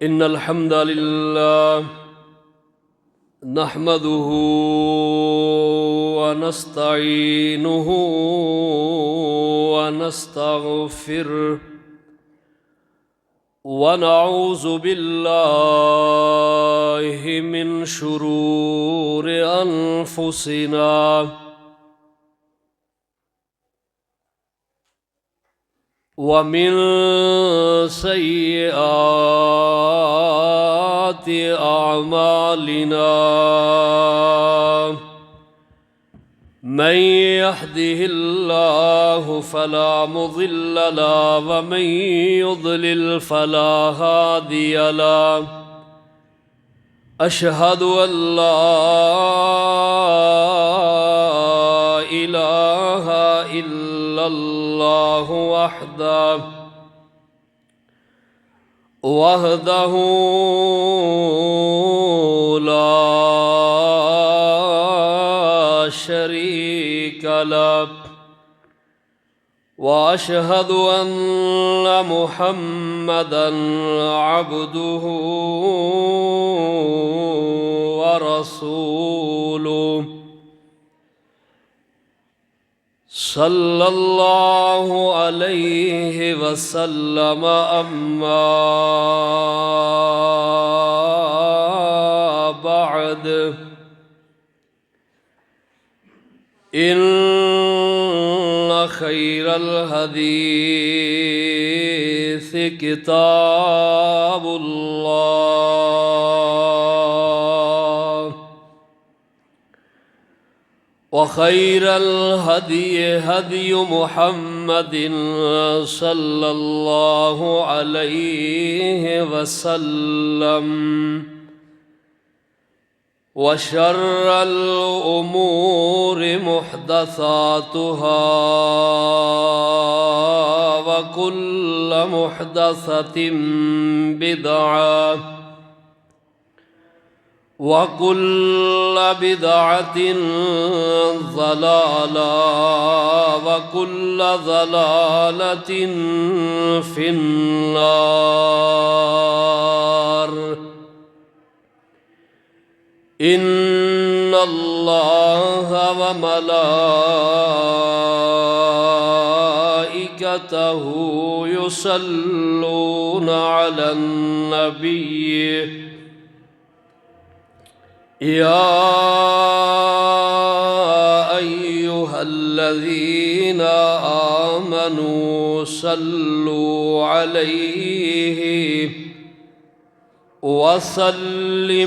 إن الحمد لله نحمده ونستعينه ونستغفره ونعوذ بالله من شرور أنفسنا ومن سيئات أعمالنا من يهده الله فلا مضل له ومن يضلل فلا هادي له أشهد أن لا إله إلا الله وحده لا شريك له وأشهد أن محمدًا عبده ورسوله صلى الله عليه وسلم أما بعد إن خير الحديث كتاب الله وخير الهدي هدي محمد صلى الله عليه وسلم وشر الأمور محدثاتها وكل محدثة بدعة وكل بدعة ضلالة وكل ضلالة في النار إن الله وملائكته يصلون على النبي يا أيها الذين آمنوا صلوا عليه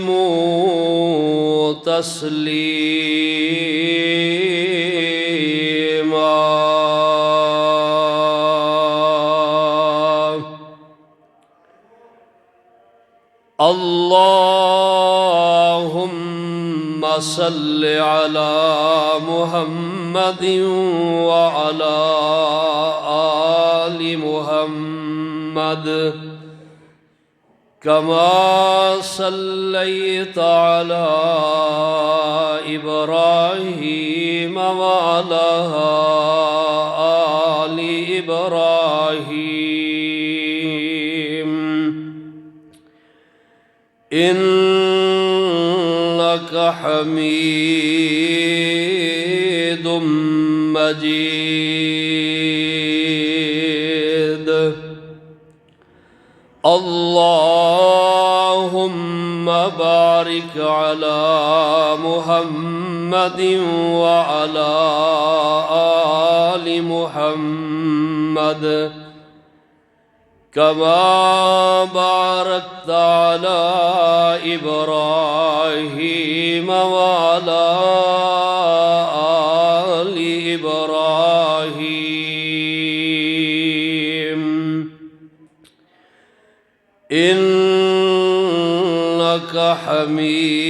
وسلموا تسليما اللهم صل على محمد وعلى آل محمد كما صليت على إبراهيم وعلى آل إبراهيم إنك حميد مجيد اللهم بارك على محمد وعلى آل محمد كما باركت على إبراهيم وعلى آل إبراهيم إنك حميد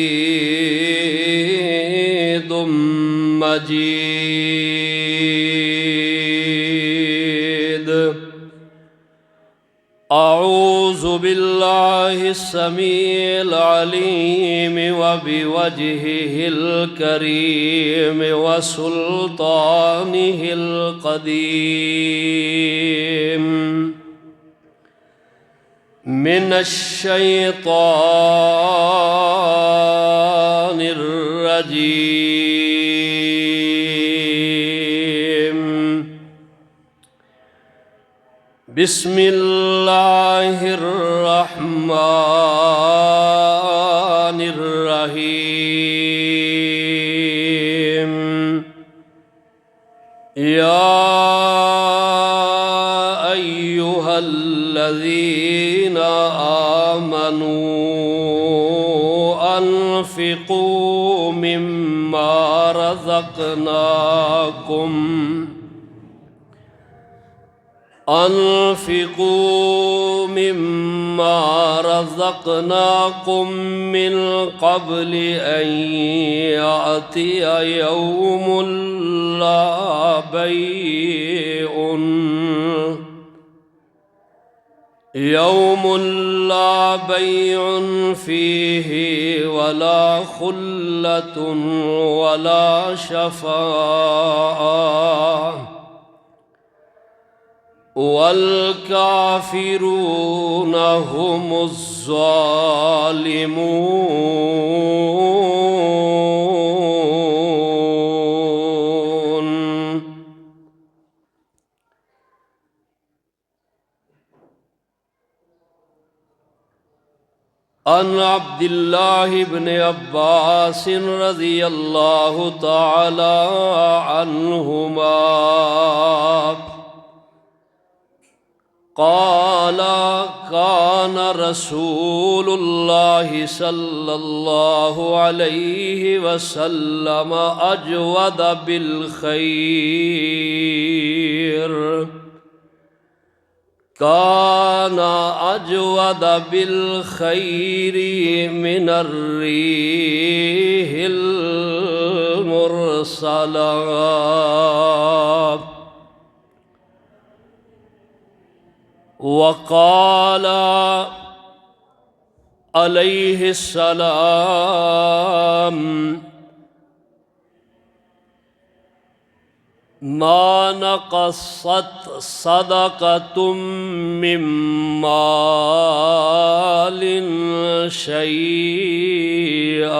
مجيد أعوذ بالله السميع العليم وبوجهه الكريم وسلطانه القديم मिनश्शैतानिर्रजीम। बिस्मिल्लाहिर्रहमानिर्रहीम। या अय्युहल्लज़ीना आमनू अनफ़िक़ू मिम्मा रज़क़नाकुम أنفقوا مما رزقناكم من قبل أن يأتي يوم لا بيع فيه ولا خلة ولا شفاعة والكافرون هم الظالمون. عن عبد الله بن عباس رضي الله تعالى عنهما قال كان رسول الله صلى الله عليه وسلم أجود بالخير كان أجود بالخير من الريح المرسلة. وقال عليه السلام ما نقصت صدقة من مال شيئا.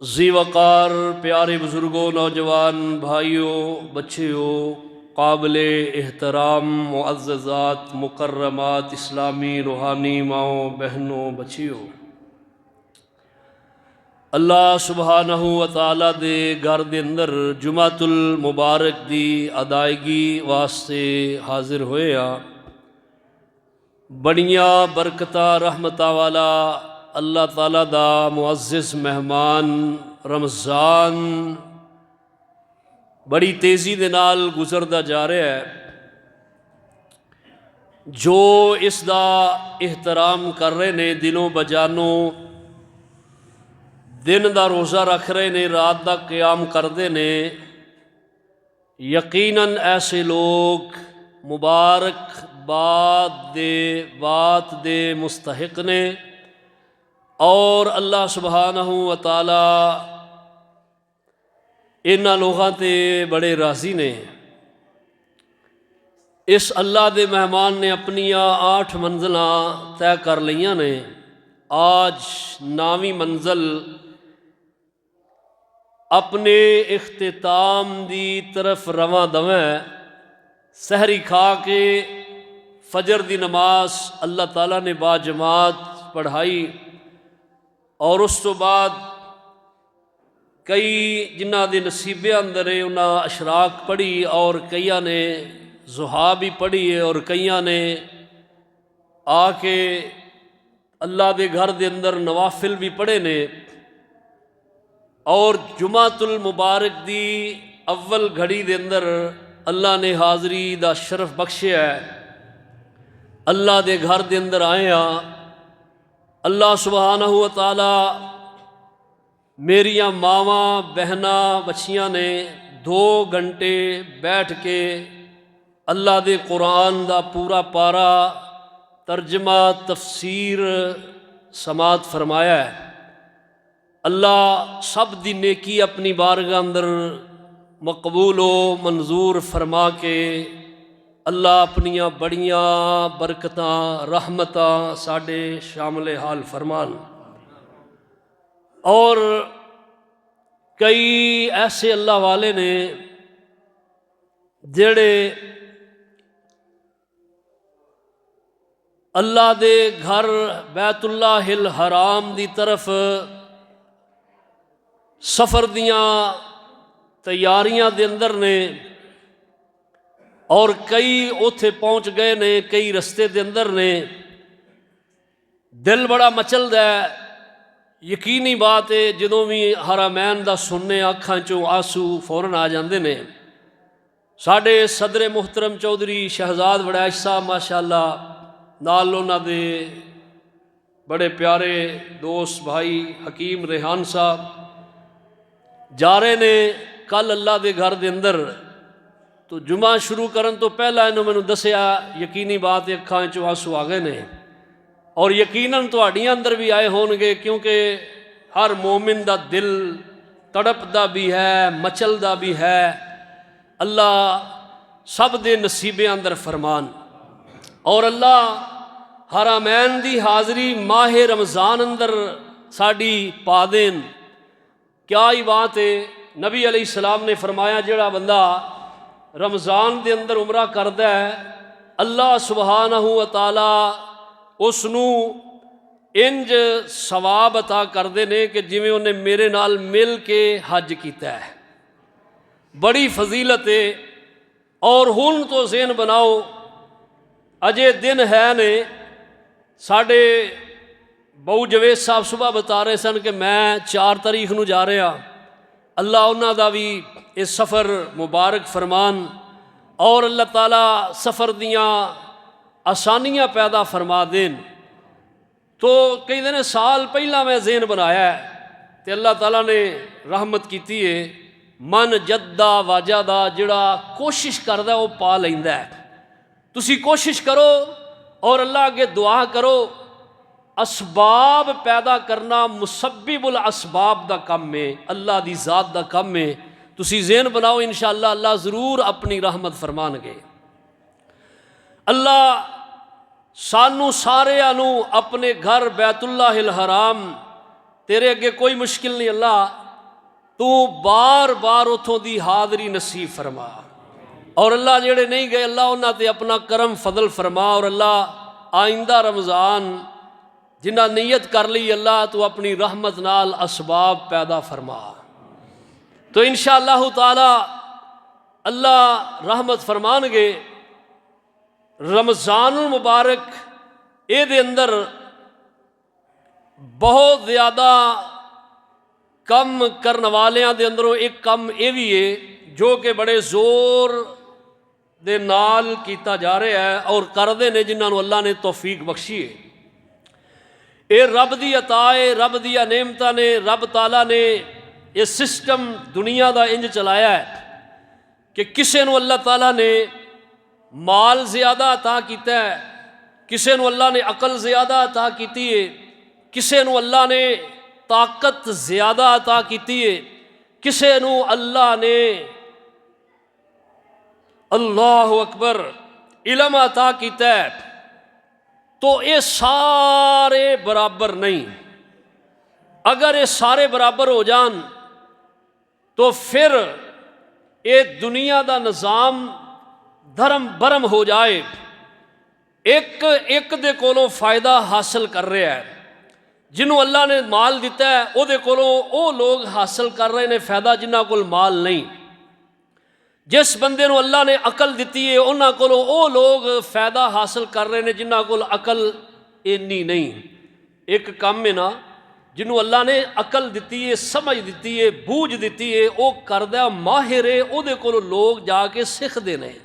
ज़ीवकार प्यारे बुज़ुर्गों, नौजवान भाइयों, बच्चियों, काबिल एहतराम मुअज़्ज़ज़ात मुकर्रमात इस्लामी रूहानी माओं बहनों बच्चियों, अल्लाह सुबहानहू व तआला दे घर दे अंदर जुमातुल मुबारक दी अदायगी वास्ते हाजिर होया। बड़ियां बरकतां रहमतां वाला अल्लाह ताला दा मुअज़्ज़िज़ मेहमान रमज़ान बड़ी तेज़ी दे नाल गुजरदा जा रहा है। जो इस दा एहतराम कर रहे ने, दिलों बजानों दिन दा रोज़ा रख रहे ने, रात दा क़याम करते ने, यकीनन ऐसे लोग मुबारकबाद दे मुस्तहिक ने और अल्लाह सुबहानहू व तआला इन्हां लोगों ते बड़े राज़ी ने। इस अल्लाह दे मेहमान ने अपनियां 8 मंजिलां तय कर लियां ने। आज 9वीं मंजिल अपने इख्तिताम दी तरफ रवां दवें। सहरी खा के फजर दी नमाज अल्लाह ताला ने बाजमात पढ़ाई और उस तो बाद कई जिन्हां दे नसीबे अंदर है उन्हें अशराक पढ़ी और कईयां ने ज़ुहा भी पढ़ी है और कईयां ने आके अल्लाह दे घर दे अंदर नवाफिल भी पढ़े ने। और जुमातुल मुबारक दी अव्वल घड़ी दे अंदर अल्लाह ने हाज़री दा शरफ बख्शिया है। अल्लाह दे घर दे अंदर आए हाँ। अल्लाह सुबहानहू व तआला मेरियां मावां बहनां बच्चियां ने 2 घंटे बैठ के अल्लाह दे कुरान दा पूरा पारा तर्जमा तफसीर समात फरमाया है। अल्लाह सब दी नेकी अपनी बारगाह अंदर मकबूल व मंजूर फरमा के अल्लाह अपनियां बड़ियां बरकतां रहमतां साडे शामिल हाल फरमान। और कई ऐसे अल्लाह वाले ने जेड़े अल्लाह दे घर बैतुल्लाहिल हराम दी तरफ सफ़र दियां तैयारियां दे अंदर ने और कई उथे पहुँच गए ने, कई रस्ते दे अंदर ने। दिल बड़ा मचलदा है। यकीनी बात है जदों भी हरामैन दा सुनने अखां चों आंसू फौरन आ जाते ने। साडे सदर मुहतरम चौधरी शहजाद वड़ैच साहब माशाअल्लाह, नाल उन्हां दे बड़े प्यारे दोस्त भाई हकीम रेहान साहब जा रहे ने कल अल्लाह दे घर दे अंदर। तो जुमा शुरू करन तो पहला इन्होंने मैनू दसिया, यकीनी बात है अखां चों आंसू आ गए ने और यकीनन तुहाडियां अंदर भी आए होणगे, क्योंकि हर मोमिन दा दिल तड़पदा भी है, मचलदा भी है। अल्लाह सब दे नसीबे अंदर फरमान। और अल्लाह हरामैन दी हाज़री माह रमज़ान अंदर साड़ी पा देन। क्या ही बात है। नबी अलैहिस्सलाम ने फरमाया जेड़ा बंदा रमज़ान दे अंदर उमरा करदा है, अल्लाह सुबहानहू व तआला उसनू इंज सवाब अता करदे ने कि जिवें उन्हें मेरे नाल मिल के हज कीता है। बड़ी फजीलत है। और हुण तो ज़हन बनाओ, अजे दिन है ने। साढ़े बहु जवेद साहब सुबह बता रहे सन कि मैं 4 तारीख नूं जा रहा। अल्लाह उन्हां दा भी इस सफ़र मुबारक फरमान और अल्लाह ताला सफ़र दियाँ आसानियाँ पैदा फरमा देन। तो कई दिन साल पहला मैं ज़हन बनाया तो अल्लाह ताला ने रहमत की है। मन जद्दा वाजादा जिहड़ा कोशिश करदा वो पा लैंदा है। तुसी कोशिश करो और अल्लाह अगे दुआ करो। असबाब पैदा करना मुसब्बिबुल असबाब दा कम है, अल्लाह दी ज़ात दा कम है। तुसी ज़हन बनाओ, इंशाअल्लाह अल्लाह ज़रूर अपनी रहमत फरमानगे। अल्लाह सानू सारिਆਂ नू अपने घर बैतुल्लाहिल हराम, तेरे अगे कोई मुश्किल नहीं। अल्लाह तू बार बार उतों दी हाज़री नसीब फरमा। और अल्लाह जेड़े नहीं गए अल्लाह उन्हां ते अपना करम फजल फरमा। और अल्लाह आइंदा रमज़ान जिन्हां नीयत कर ली, अल्लाह तू अपनी रहमत नाल असबाब पैदा फरमा। तो इंशाअल्लाह ताला अल्लाह रहमत फरमानगे। रमज़ानुल मुबारक ए दे अंदर बहुत ज़्यादा कम करने वालियां दे अंदरों एक कम ये भी है जो कि बड़े जोर दे नाल कीता जा रहा है और करदे ने जिन्होंने अल्लाह ने तौफीक बख्शी है। ये रब दी अता है, रब दिया नेमतां ने। रब ताला ने ये सिस्टम दुनिया का इंज चलाया है कि किसी नूं अल्लाह ताला ने माल ज़्यादा अता किया है, किसी नूं अल्लाह ने अकल ज़्यादा अता की है, किसी नूं अल्लाह ने ताकत ज़्यादा अता की है, किसी नूं अल्लाह ने अल्लाह अकबर इलम अता किया है। तो ये सारे बराबर नहीं। अगर ये सारे बराबर हो जान तो फिर ये दुनिया का निज़ाम धर्म भरम हो जाए। एक एक दे कोलों फ़ायदा हासिल कर रहा है। जिन्हों अल्लाह ने माल दिता है उहदे कोलों वो लोग हासिल कर रहे हैं फ़ायदा जिन्हां कोल माल नहीं। जिस बंदे नूं अल्लाह ने अकल दी है उन्हां कोलों वो लोग फ़ायदा हासिल कर रहे हैं जिन्हां कोल अकल इन्नी नहीं। एक काम है ना, जिन्हों अल्लाह ने अकल दी है, समझ दी है, बूझ दी है, वो करदा माहिर है, उहदे कोलों लोग जाके सीखते हैं।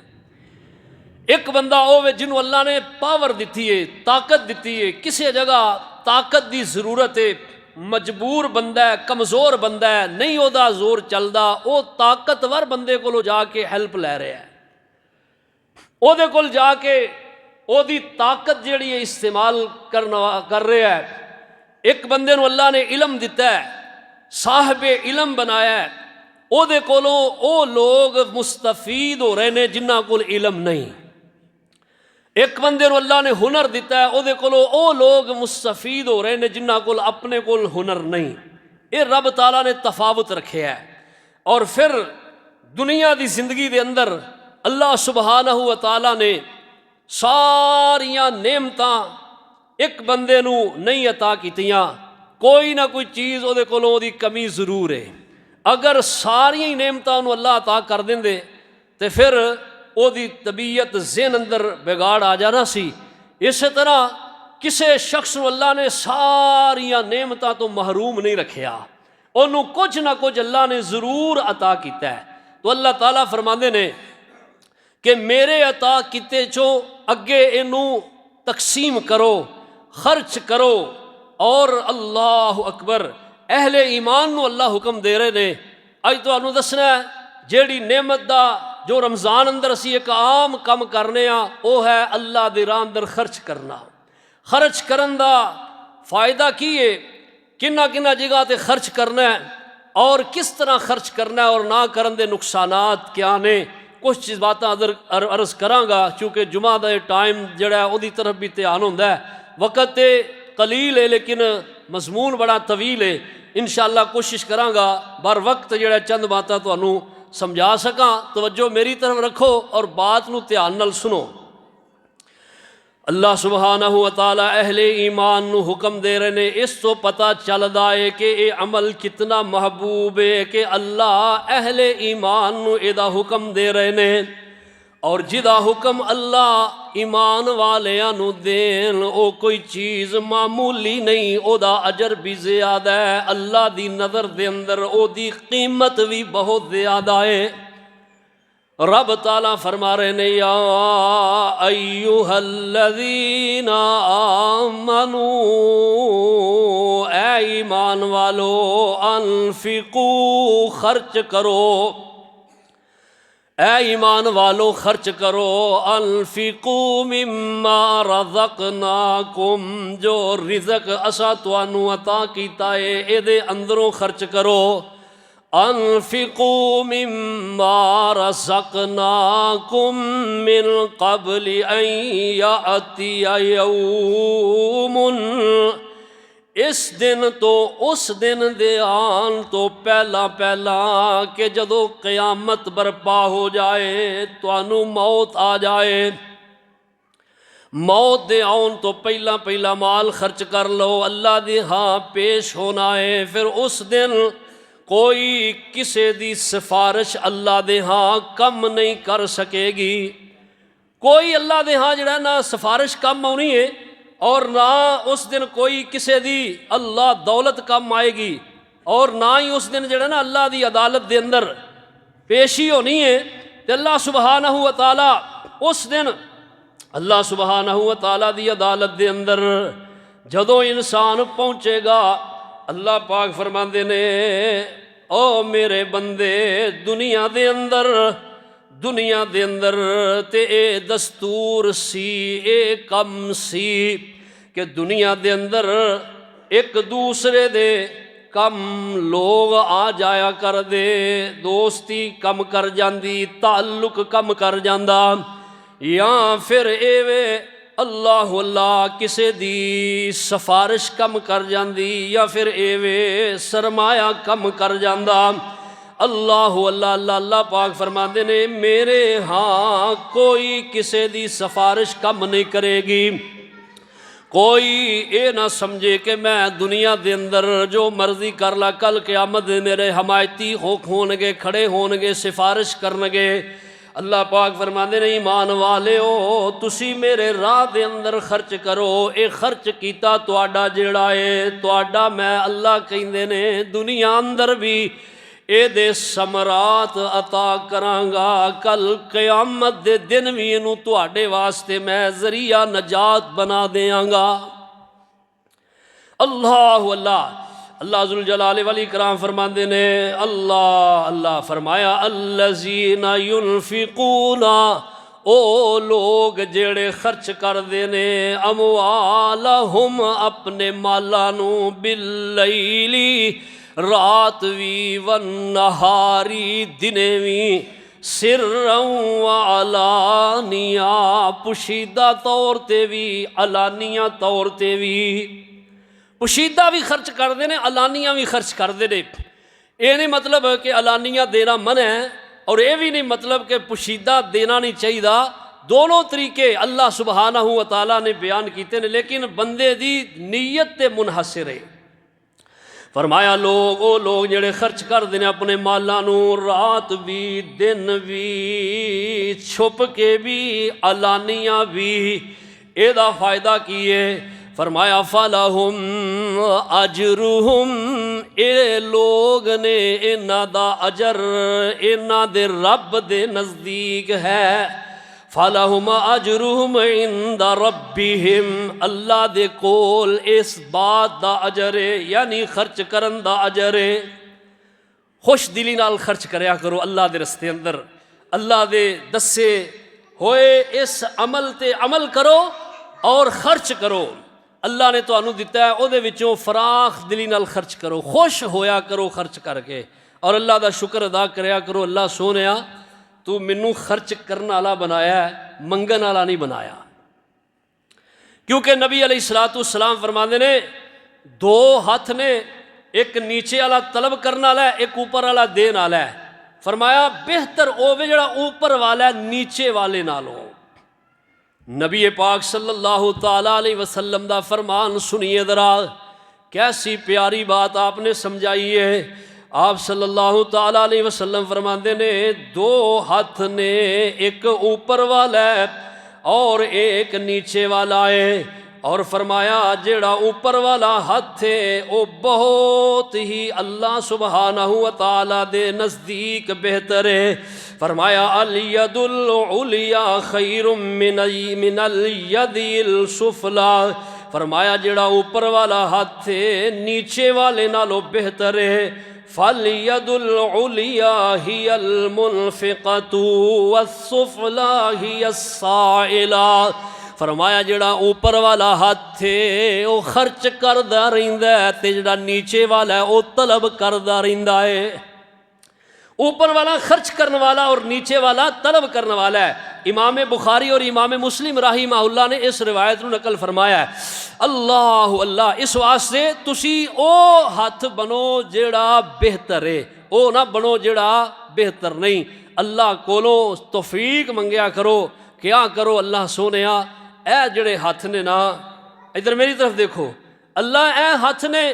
एक बंदा होवे जिन्हों अल्लाह ने पावर दी है, ताकत दी है, किसी जगह ताकत की जरूरत है, मजबूर बंदा है, कमज़ोर बंदा है, नहीं वह जोर चलता, वो ताकतवर बंदे को जाके हैल्प लै रहा है। वो कोल जाके ओदी ताकत जिहड़ी है इस्तेमाल कर रहा है। एक बंदे नूं अल्लाह ने इलम दिता है, साहिब इलम बनाया है, ਉਹਦੇ ਕੋਲੋਂ ਉਹ ਲੋਕ ਮੁਸਤਫੀਦ ਹੋ ਰਹੇ ਨੇ ਜਿਨ੍ਹਾਂ ਕੋਲ ਇਲਮ ਨਹੀਂ। ਇੱਕ ਬੰਦੇ ਨੂੰ ਅੱਲਾ ਨੇ ਹੁਨਰ ਦਿੱਤਾ ਹੈ, ਉਹਦੇ ਕੋਲੋਂ ਉਹ ਲੋਕ ਮੁਸਤਫੀਦ ਹੋ ਰਹੇ ਨੇ ਜਿਨ੍ਹਾਂ ਕੋਲ ਆਪਣੇ ਕੋਲ ਹੁਨਰ ਨਹੀਂ। ਇਹ ਰੱਬ ਤਾਲਾ ਨੇ ਤਫਾਵਤ ਰੱਖਿਆ ਹੈ। ਔਰ ਫਿਰ ਦੁਨੀਆ ਦੀ ਜ਼ਿੰਦਗੀ ਦੇ ਅੰਦਰ ਅੱਲਾ ਸੁਬਹਾਨਹੁ व तआला ने सारियां नेमतां एक बंदे नूं नहीं अता कीतियां। कोई ना कोई चीज़ उहदे कोलों उहदी कमी जरूर है। अगर सारियां ही नेमतां उहनूं अल्लाह अता कर देंदे तो फिर उहदी तबीयत ज़हन अंदर बिगाड़ आ जाना सी। इस तरह किसी शख्स नूं अल्लाह ने सारियां नेमतां तो महरूम नहीं रखिया, उहनूं कुछ ना कुछ अल्लाह ने जरूर अता कीता है। तो अल्लाह ताला फरमांदे ने कि मेरे अता किते चो अगे इनू तकसीम करो, खर्च करो। और अल्लाह अकबर, अहले ईमान नू अल्लाह हुक्म दे रहे ने। अज तुहानू दसना है जेड़ी नेमत दा जो रमज़ान अंदर असी एक आम कम करने वो है अल्लाह दे राह अंदर खर्च करना। खर्च करन दा फायदा की है, किन्ना किन्ना जगह ते खर्च करना है और किस तरह खर्च करना है और ना करन दे नुकसानात क्या ने, कुछ चीज़ बातें अर्ज़ करांगा। चूँकि जुमा का टाइम जड़ा उहदी तरफ भी ध्यान होंदा है। वक़्त ते कलील है लेकिन मजमून बड़ा तवील है। इंशाअल्लाह कोशिश करांगा बर वक्त जड़ा चंद बातें तुहानू समझा सकां। तवज्जो मेरी तरफ रखो और बात नू ध्यान नाल सुनो। अल्लाह सुबहानहु व तआला अहले ईमान नू हुक्म दे रहे ने। इस तो पता चलदा है कि ये अमल कितना महबूब है कि अल्लाह अहले ईमान नू इहदा हुक्म दे रहे ने। और जिदा हुक्म अल्लाह ईमान वालियां नू देन ओ कोई चीज़ मामूली नहीं, ओदा अजर भी ज़्यादा है। अल्लाह दी नज़र दे अंदर ओदी कीमत भी बहुत ज़्यादा है। रब ताला फरमा रहे ने या अय्युहल्लज़ीना आमनू, ऐ ईमान वालो, अनफिकू खर्च करो, ऐ ईमान वालो खर्च करो। अनफिकू मिम्मा रज़क़नाकुम, जो रिज़क असा तुहानू अता कीता है एदे अंदरों खर्च करो। अनफिकू मिम्मा रज़क़नाकुम मिन क़ब्लि अन यातिया यौमुन, इस दिन तो उस दिन दे आन तो पहला पहला कि जदों क़यामत बरपा हो जाए, तुहानू मौत आ जाए। मौत दे आउन तो पहला पहला माल खर्च कर लो, अल्लाह दे हाँ पेश होना है। फिर उस दिन कोई किसी दी सिफारिश अल्लाह दे हाँ कम नहीं कर सकेगी। कोई अल्लाह दे हाँ जड़ा ना सिफारिश कम आनी है और ना उस दिन कोई किसी दी अल्लाह दौलत कम आएगी और ना ही उस दिन जड़ा ना अल्लाह दी अदालत दे अंदर पेशी होनी है। तो अल्लाह सुबहानहु व तआला उस दिन अल्लाह सुबहानहु व तआला दी अदालत दे अंदर जदों इंसान पहुँचेगा, अल्लाह पाक फरमांदे ने ओ मेरे बंदे, दुनिया दे अंदर ते ए दस्तूर सी, ए कम सी कि दुनिया दे अंदर एक दूसरे दे कम लोग आ जाया कर दे, दोस्ती कम कर जांदी, ताल्लुक कम कर जांदा, या फिर एवे अल्लाह अल्लाह किसे दी सिफारिश कम कर जांदी, या फिर एवे सरमाया कम कर जांदा। अल्लाह अल्लाह अल्लाह अल्लाह पाक फरमाते ने मेरे हाँ कोई किसे दी सिफारिश कम नहीं करेगी। कोई ये ना समझे कि मैं दुनिया दे अंदर जो मर्जी कर ला, कल क़यामत मेरे हमायती होणगे, खड़े होणगे, सिफारिश करनगे। अल्लाह पाक फरमाते ने ईमान वाले हो, तुसी मेरे राह दे अंदर खर्च करो। ये खर्च कीता तुहाडा जिहड़ा है तुहाडा मैं अल्लाह कहंदे ने दुनिया अंदर भी एदे समरात अता करांगा, कल क़यामत दे दिन भी इनू तुहाडे वास्ते मैं जरिया नजात बना देंगा। अल्लाह अल्लाह अल्लाह जुल जलाल वल इकराम फरमाते ने अल्लाह अल्लाह फरमाया अल्लज़ीना युनफिकूना, ओ लोग जेड़े खर्च करते ने अमवालहुम अपने मालां नू बिल्लैली रात भी वन नहारी दिने भी सिर्रं व अलानिया पुशीदा तौर ते भी अलानिया तौर ते भी पुशीदा भी खर्च करते हैं अलानिया भी खर्च करते हैं। ये नहीं मतलब कि अलानिया देना मन है और ये भी नहीं मतलब कि पुशीदा देना नहीं चाहिए। दोनों तरीके अल्लाह सुबहानहू व तआला ने बयान किए हैं लेकिन बंदे दी नीयत ते मुनहसिर है। फरमाया लोग वो लोग जेड़े खर्च करते हैं अपने मालां नूं रात भी दिन भी छुप के भी अलानिया भी। एदा फायदा की है? फरमाया फलहुम अजरुहुम ये लोग ने इन्हां दा अजर इन्हां दे रब दे नज़दीक है। फलहुम अजरुहुम इंदा रब्बिहिम अल्लाह दे कोल इस बात दा अजर है यानी खर्च करन दा अजर है। खुश दिली नाल खर्च करया करो अल्लाह दे रस्ते अंदर। अल्लाह दे दसे होए इस अमल ते अमल करो और खर्च करो। अल्लाह ने तुहानू दिता है उहदे विचों फराख दिली नाल खर्च करो, खुश होया करो खर्च करके और अल्लाह दा शुक्र अदा करया करो। अल्लाह सोनिया तू मैनू खर्च करने वाला बनाया है, मंगन वाला नहीं बनाया। क्योंकि नबी अलैहिस्सलाम फरमाते ने दो हाथ ने, एक नीचे वाला तलब करने वाला है, एक ऊपर वाला देने वाला है। फरमाया बेहतर होवे जिहड़ा ऊपर वाला है नीचे वाले नालों। नबी पाक सल्लल्लाहु ताला अलैहि वसल्लम दा फरमान सुनिए जरा, कैसी प्यारी बात आपने समझाई है। आप सल्लल्लाहु ताला अलैहि वसल्लम फरमाते ने दो हाथ ने, एक ऊपर वाला है और एक नीचे वाला है। और फरमाया जेड़ा ऊपर वाला हाथ है वो बहुत ही अल्लाह सुबहानहू व तआला दे नज़दीक बेहतर है। फरमाया अल यदुल उलिया खैरुम मिनल यदिल सुफला। फरमाया जेड़ा ऊपर वाला हाथ है नीचे वाले नालों बेहतर है। फल यदुल उलिया हियल मुनफिकतु वस्सुफला हियस साइला। फरमाया जेड़ा ऊपर वाला हाथ है वो खर्च करदा रहिंदा है ते जेड़ा नीचे वाला है वो तलब करदा रहिंदा है। ऊपर वाला खर्च करने वाला और नीचे वाला तलब करने वाला है। इमाम बुखारी और इमाम मुस्लिम राहिमहुल्लाह ने इस रिवायत को नकल फरमाया है। अल्लाह अल्लाह इस वास्ते तुसी ओ हाथ बनो जेड़ा बेहतर है, ओ ना बनो जेड़ा बेहतर नहीं। अल्लाह कोलों तौफीक मंगया करो। क्या करो अल्लाह सोनिया ए जेड़े हाथ ने ना, इधर मेरी तरफ देखो, अल्लाह ए हाथ ने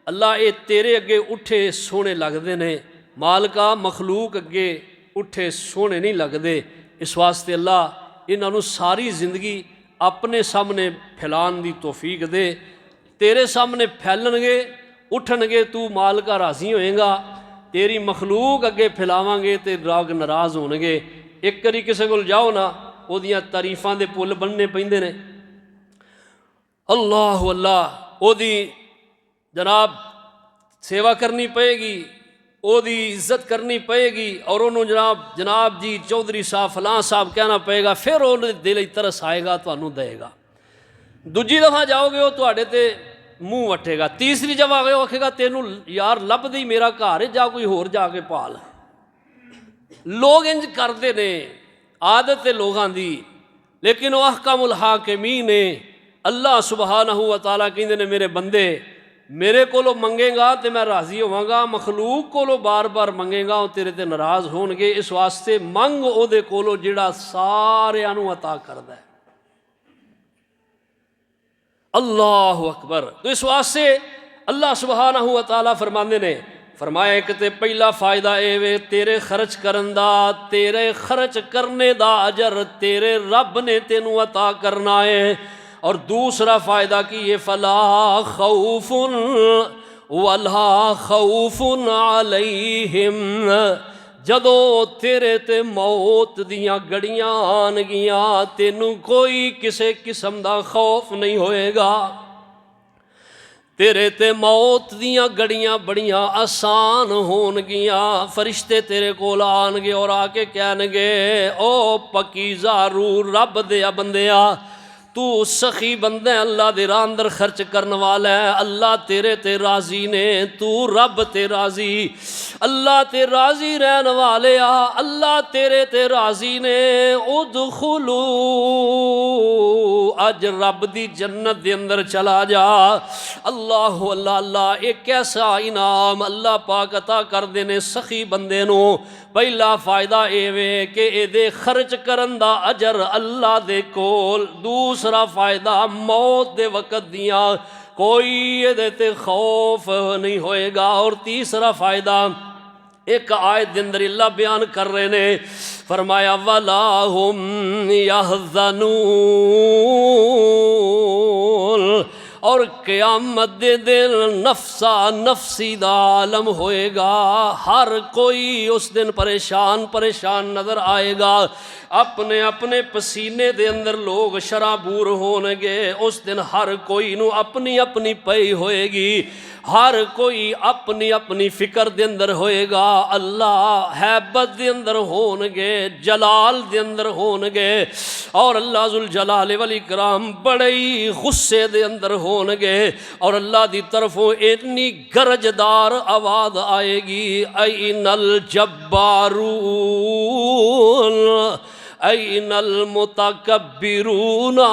अल्लाह ये तेरे अगे उठे सोने लगते ने, मालका मखलूक अगे उठे सोने नहीं लगते। इस वास्ते अल्लाह इन्हों सारी जिंदगी अपने सामने फैलान की तौफीक दे। तेरे सामने फैलणगे उठणगे, तू मालका राजी होएगा। तेरी मखलूक अगे फैलावांगे तो राग नाराज़ होणगे। एक करी किसी को जाओ ना, ओदियां तारीफां दे पुल बनने पैंदे ने। अल्लाह अल्लाह ओदी जनाब सेवा करनी पएगी, ओदी इज्जत करनी पएगी और उन्होंने जनाब जनाब जी चौधरी साहब फलां साहब कहना पएगा, फिर उन्हें दिल तरस आएगा, तुहानू देगा। दूजी दफ़ा जाओगे वो तुहाडे ते मूँह वटेगा। तीसरी जगह आगे आखेगा तेनू यार लभदी मेरा घर है, जा कोई होर जाके पाल। लोग इंज करते ने, आदत है लोगों की। लेकिन वह अहकामुल हाकिमीन ने अल्लाह सुबहानहू व तआला कहंदे ने मेरे बंदे मेरे कोलों मंगेगा तो मैं राजी होवांगा, मखलूक कोलों बार बार मंगेगा वो तेरे ते नाराज़ होणगे। इस वास्ते मंग उहदे कोलों जिहड़ा सारियां नूं अता करदा है। अल्लाह अकबर। तो इस वास्ते अल्लाह सुबहानहू व तआला फरमांदे ने, फरमाया एक तो पहला फायदा ये वे तेरे खर्च करन दा, तेरे खर्च करने दा अजर तेरे रब ने तेनू अता करना है। और दूसरा फायदा कि ये फला खौफुन वला खौफुन अलैहिम, जदों तेरे ते मौत दियां गड़ियां आनगियां तेनू कोई किसी किस्म दा खौफ नहीं होएगा। तेरे ते मौत दियां गड़ियां बड़ियां आसान होणगियां। फरिश्ते तेरे कोल आनगे और आके कहणगे ओ पकीज़ा रूह रब दे बंदिया तू सखी बंदा है, अल्लाह दे राह अंदर खर्च करने वाला है, अल्लाह तेरे ते राजी ने, तू रब ते राजी, अल्लाह ते राजी रहने वाले आ, अल्लाह तेरे ते राजी ने। उदखुलू, अज रब दी जन्नत दे अंदर चला जा। अल्लाह अल्लाह अल्लाह, एक ऐसा इनाम अल्लाह पाक अता कर देने सखी बंदे नू। पहला फायदा एवे कि एदे खर्च करन दा अजर अल्लाह दे कोल। दूसरा फायदा मौत दे वक़्त दियां कोई एदे ते खौफ नहीं होएगा। और तीसरा फायदा एक आयत दे अंदर अल्लाह बयान कर रहे ने, फरमाया वला हुम यहज़नून, और क़यामत दे दिन नफसा नफसी दा आलम होएगा। हर कोई उस दिन परेशान परेशान नज़र आएगा। अपने अपने पसीने दे अंदर लोग शराबूर होणगे। उस दिन हर कोई नू अपनी अपनी पई होएगी, हर कोई अपनी अपनी फिक्र दे अंदर होएगा। अल्लाह हैबत दे अंदर होणगे, जलाल दे अंदर होणगे, और अल्लाह जुल जलाल वल इकराम बड़े ही गुस्से दे अंदर होणगे। और अल्लाह दी तरफों इतनी गरजदार आवाज़ आएगी, ऐनल जब्बारून ऐनल मुतकब्बिरूना,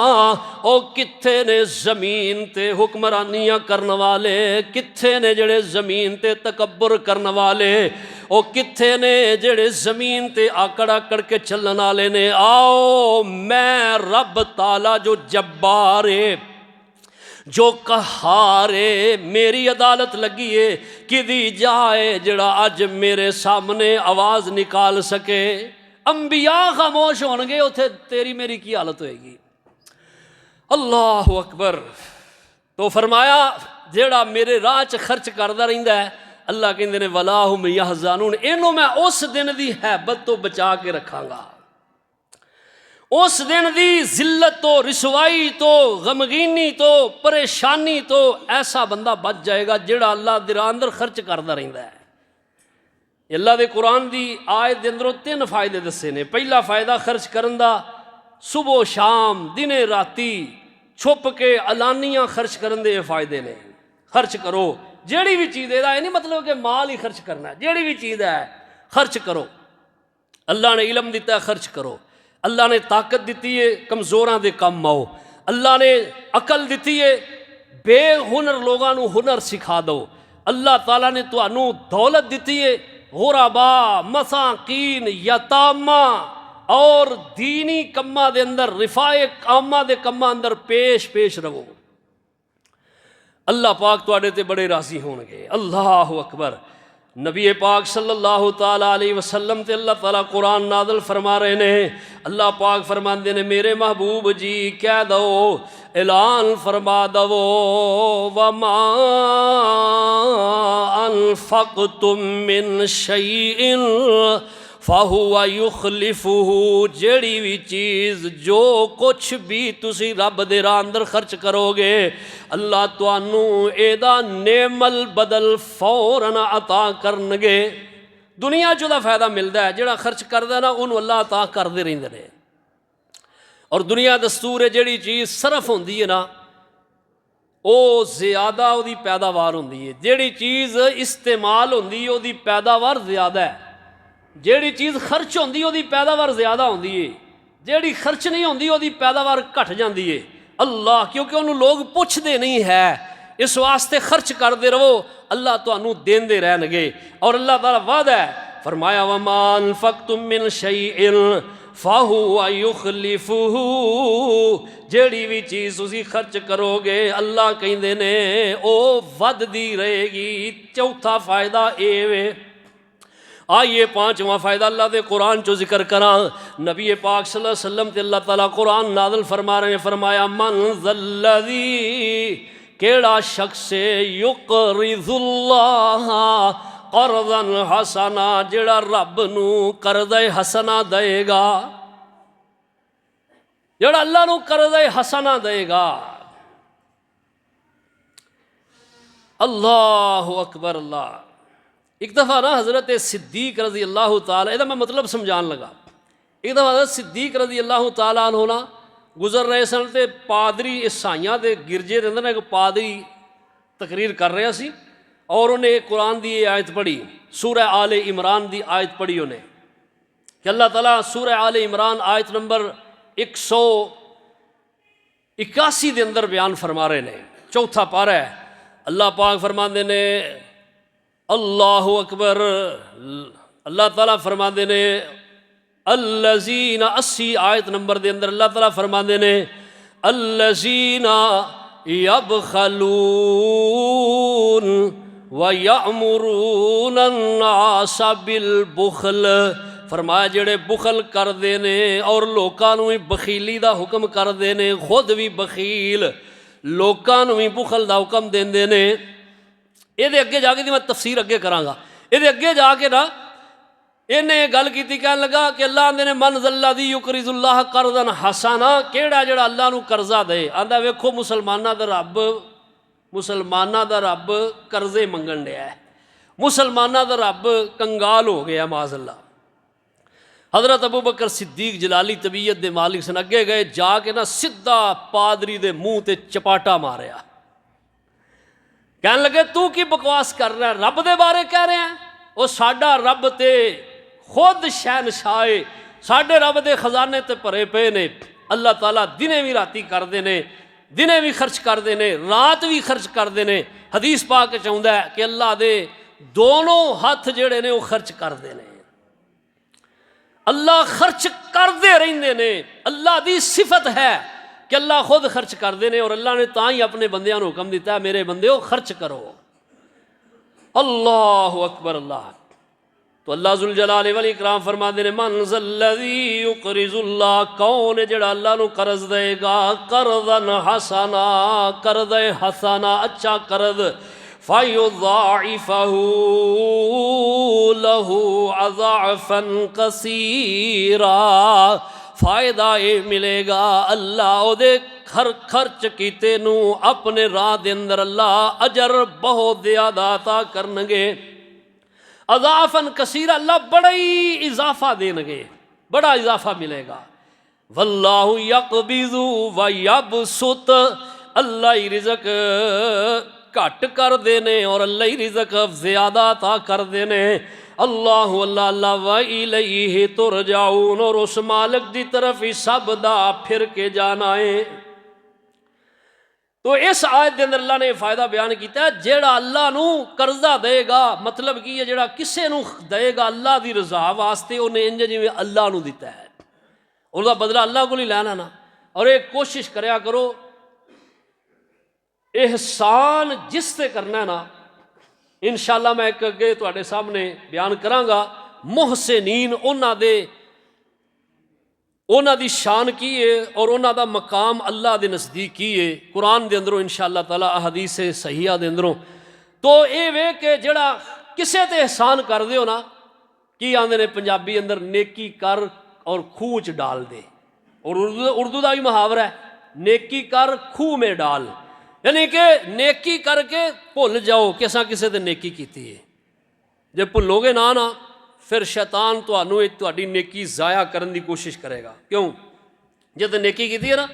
ओ कित्थे ने ज़मीन ते हुक्मरानियाँ करने वाले, कित्थे ने जड़े ज़मीन ते तकब्बुर करने वाले, ओ कित्थे ने जड़े ज़मीन ते आकड़ आकड़ के चलन वाले ने। आओ मैं रब ताला जो जब्बार है, जो कहारे, मेरी अदालत लगी है, किदी जाए जड़ा अज मेरे सामने आवाज़ निकाल सके। अंबिया खामोश होणगे, उथे तेरी मेरी की हालत होएगी। अल्लाह अकबर। तो फरमाया जेड़ा मेरे राह च खर्च करता रहिंदा है, अल्लाह कहंदे ने वला हुम यहज़नून, इनू मैं उस दिन दी हैबत तो बचा के रखांगा। उस दिन दी जिल्लत तो, रिसवाई तो, गमगीनी तो, परेशानी तो ऐसा बंदा बच जाएगा जेड़ा अल्लाह दे राह अंदर खर्च करता रहिंदा है। अल्लाह दे कुरान दी आयत दे अंदरों 3 फायदे दसे ने। पहला फायदा खर्च करन दा, सुबह शाम दिने राती छुप के अलानियां खर्च करन दे फायदे ने। खर्च करो जेड़ी भी चीज़, एदा नहीं मतलब कि माल ही खर्च करना है, जेड़ी भी चीज़ है खर्च करो। अल्लाह ने इलम दिता है, खर्च करो। अल्लाह ने ताकत दी है, कमज़ोरां दे कम आओ। अल्लाह ने अकल दी है, बेहुनर लोगों को हुनर सिखा दो। अल्लाह ताला ने तुहानू दौलत दी है, गुरबा, मसाकीन, यतामा और दीनी कम्मा दे अंदर, रिफाए कामा दे कम्मा अंदर पेश पेश रहो। अल्लाह पाक तुहाडे ते बड़े राजी होणगे। अल्लाह अकबर। नबी पाक सल्लल्लाहु ताला अलैहि वसल्लम ते अल्लाह ताला कुरान नाज़िल फरमा रहे ने। अल्लाह पाक फरमाते ने मेरे महबूब जी कह दो, ऐलान फरमा दो, वमा अनफक़तुम मिन शैइन फ़हुवा युख़लिफ़ुहु, जेड़ी भी चीज़ जो कुछ भी तुसी रब दे राह अंदर खर्च करोगे, अल्लाह तुहानू एदा नेमल बदल फौरन अता करनगे। दुनिया च ओहदा फायदा मिलता है, जेड़ा खर्च करदा ना उन्होंने अल्लाह अता करते रहिंदे ने। और दुनिया दस्तूर है, जेड़ी चीज़ सरफ होंदी है ना, वो ज़्यादा ओहदी पैदावार होंदी है। जेड़ी चीज़ इस्तेमाल होंदी है ओहदी पैदावार ज़्यादा है। जेड़ी चीज़ खर्च होंदी ओहदी पैदावार ज़्यादा होंदी है। जेड़ी खर्च नहीं होंदी ओहदी पैदावार घट जाती है। अल्लाह, क्योंकि उन्होंने लोग पुछते नहीं है, इस वास्ते खर्च करते रहो, अल्लाह तुहानू देंदे रहणगे। और अल्लाह ताला वादा है, फरमाया वमा अनफक़तुम मिन शैइन फ़हुवा युख़लिफ़ुहु, जेड़ी भी चीज़ तुसी खर्च करोगे अल्लाह कहंदे ने ओ वधदी रहेगी। चौथा फायदा एवे। आइए पांचवा फायदा अल्लाह के कुरान चो जिक्र करा। नबी पाक सल्लल्लाहु अलैहि वसल्लम ते अल्लाह ताला कुरान नाज़िल फरमा रहे हैं, फरमाया मन ज़ल्लज़ी, केड़ा शख्स युक़रिज़ुल्लाह क़र्ज़न हसना, जेड़ा रब नू कर्ज़े हसना देगा, जेड़ा अल्लाह नू कर्ज़े हसना देगा। अल्लाह अकबर। अल्लाह एक दफ़ा ना हज़रत सिद्दीक रज़ी अल्लाह ताला, इहदा मैं मतलब समझान लगा। एक दफ़ा हज़रत सिद्दीक रज़ी अल्लाह ताला अन्हु ना गुजर रहे सन तो पादरी ईसाइयां के गिरजे के अंदर एक पादरी तकरीर कर रहा सी और उन्हें कुरान की ये आयत पढ़ी, सूरह आले इमरान की आयत पढ़ी उन्हें कि अल्लाह ताला सूरह आले इमरान आयत नंबर 181 के अंदर बयान फरमा रहे ने, चौथा पारा है। अल्लाह पाक फरमाते ने अल्लाहु अकबर, अल्लाह ताला फरमाते ने अल्लज़ीना 80 आयत नंबर के अंदर अल्लाह ताला फरमाते ने अल्लज़ीना यबखलून व यअमुरून अन्नास बिल बुखल, फरमाया जेड़े बुखल करते ने और लोगों भी बखीली का हुक्म करते ने, खुद भी बखील लोगों भी बुखल का हुक्म देंदे ने। ये अगे जाके मैं तफसीर अगे कराँगा। ये अगे जाके ना इन्हें गल की कह लगा कि अल्लाह आंदे ने मन ज़ल्लज़ी युक़रिज़ुल्लाह क़र्ज़न हसना, केड़ा जेड़ा अल्लाह नूं कर्जा दे। आंदा वेखो मुसलमाना दा रब कर्जे मंगन दिया है, मुसलमाना दा रब कंगाल हो गया माज़अल्लाह। हज़रत अबू बकर सिद्दीक जलाली तबीयत दे मालिक सन, अगे गए जाके ना सीधा पादरी दे मुँह ते चपाटा मारिया। कह लगे तू की बकवास कर रहा है, रब दे बारे कह रहे हैं? वो साडा रब ते खुद शहनशाह, साडे रब दे खजाने ते भरे पे ने। अल्लाह ताला दिने भी राती करते ने, दिने भी खर्च करते ने, रात भी खर्च करते ने। हदीस पाक चाहुंदा है कि अल्लाह दे दोनों हाथ जेड़े ने वो खर्च करते ने, अल्लाह खर्च करते रहंदे ने। अल्लाह दी सिफत है कि अल्लाह खुद खर्च करते हैं और अल्लाह ने तां ही अपने बंदियां नूं हुक्म दिता है मेरे बंदे खर्च करो। अल्लाहु अकबर अल्लाह। तो अल्लाह जुल जलाल वल इकराम फरमाते ने मन ज़ल्लज़ी युक़रिज़ुल्लाह, कौन है जेड़ा अल्लाह नूं कर्ज देगा, कर्ज़न हसना, कर्ज़ हसना अच्छा कर्ज, फ़युज़ाइफ़हु लहू अज़ाफ़न कसीरा, फ़ायदा ये मिलेगा अल्लाह ओदे खर्च कीते नूं अपने राह दे अंदर अल्लाह अजर बहुत ज़्यादा अता करनगे। अज़ाफ़न कसीरा, अल्लाह बड़ा ही इजाफा देंगे, बड़ा इजाफा मिलेगा। वल्लाहु यक़बिज़ु व यबसुत, अल्लाह ही रिज़क घट कर देने और अल्लाह ही रिज़क ज़्यादा अता कर देने। अल्लाह अल्लाह अल्लाह व इलैहि तुरजाऊन, और उस मालिक की तरफ ही सब दा फिर के जाना है। तो इस आयत के अंदर अल्लाह ने फायदा बयान किया, जेड़ा अल्लाह नूं कर्जा देगा, मतलब कि ये जेड़ा किसे नूं देगा अल्लाह की रजा वास्ते, उन्हें इंज जिवें अल्लाह नूं दिता है, उसका बदला अल्लाह को ही लैना ना। और एक कोशिश करया करो एहसान जिससे करना है ना, इंशाअल्लाह मैं एक अगे तुहाडे सामने बयान करांगा मुहसिनीन उन्हां दी शान की है और उन्हां दा मकाम अल्लाह दे नज़दीक की है, कुरान दे अंदरों इंशाअल्लाह ताला अहदीस सहीहा दे अंदरों। तो ये वे कि जेड़ा किसे ते एहसान कर दे हो ना, की आंदे ने पंजाबी अंदर नेकी कर और खूह च डाल दे, और उर्दू का भी मुहावरा है नेकी कर खूह में डाल, यानी कि नेकी करके भुल जाओ कि असां किसे ते नेकी कीती है। जे भुलोगे ना ना फिर शैतान तुहाडी नेकी ज़ाया करने की कोशिश करेगा। क्यों? जे तो नेकी की है ना,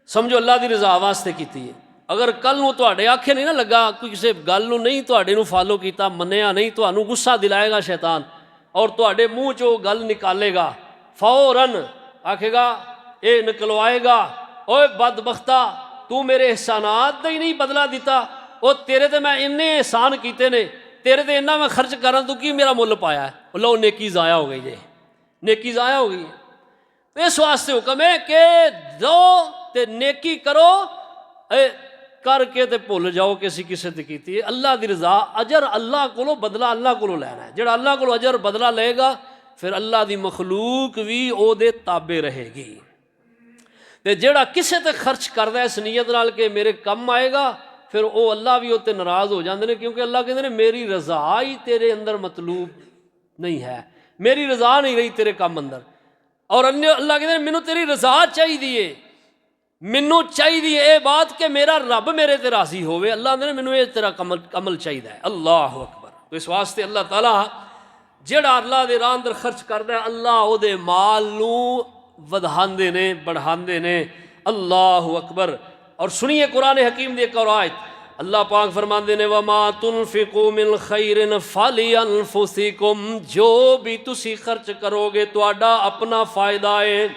समझो अल्लाह की रजा वास्ते की है। अगर कल नूं तुहाडे आखे नहीं ना लगा, कोई किसी गल नूं नहीं तुहाडे नूं फॉलो किया, मन्निया नहीं, तुहानूं गुस्सा दिलाएगा शैतान और तुहाडे मूँह चो गल निकालेगा, फौरन आखेगा ये निकलवाएगा, ओए बदबख्ता तू मेरे एहसानात का ही नहीं बदला दिता, वो तेरे ते मैं इन्ने एहसान किए ने, तेरे ते इन्ना मैं खर्च करा, तू की मेरा मुल पाया है? लो नेकी ज़ाया हो गई, जे नेकी ज़ाया हो गई। तो इस वास्ते हुक्म है कि दो ते नेकी करो, करके ते भुल जाओ किसी किसी ते कीती है। अल्लाह की रजा अजर अल्लाह को, बदला अल्लाह को लैना है। जो अल्लाह को अजर बदला लेगा फिर अल्लाह की मखलूक भी ओदे ताबे रहेगी। तो जेड़ा किसे ते खर्च करता है इस नीयत नाल के मेरे कम आएगा, फिर वो अल्लाह भी उत्ते नाराज़ हो जाते हैं, क्योंकि अल्लाह कहते हैं मेरी रजा ही तेरे अंदर मतलूब नहीं है, मेरी रजा नहीं रही तेरे कम अंदर। और अन्य अल्लाह कहते हैं मैनू तेरी रजा चाहिए, मैनू चाहिए ये बात कि मेरा रब मेरे ते राजी होवे। अल्लाह कहते मैनू ये तेरा कमल चाहिए है। अल्लाह अकबर। तो इस वास्ते अल्लाह ताला जेड़ा अल्लाह दे राह अंदर खर्च करता है, अल्लाह ओदे माल नू वधांदे ने, बढ़ांदे ने। अल्लाहु अकबर। और सुनिए कुरान हकीम दी एक और आयत, अल्लाह पाक फरमाते ने वमा तुनफिकू मिन खैरिन फलिअनफुसिकुम, जो भी तुसी खर्च करोगे तुहाडा अपना फायदा है।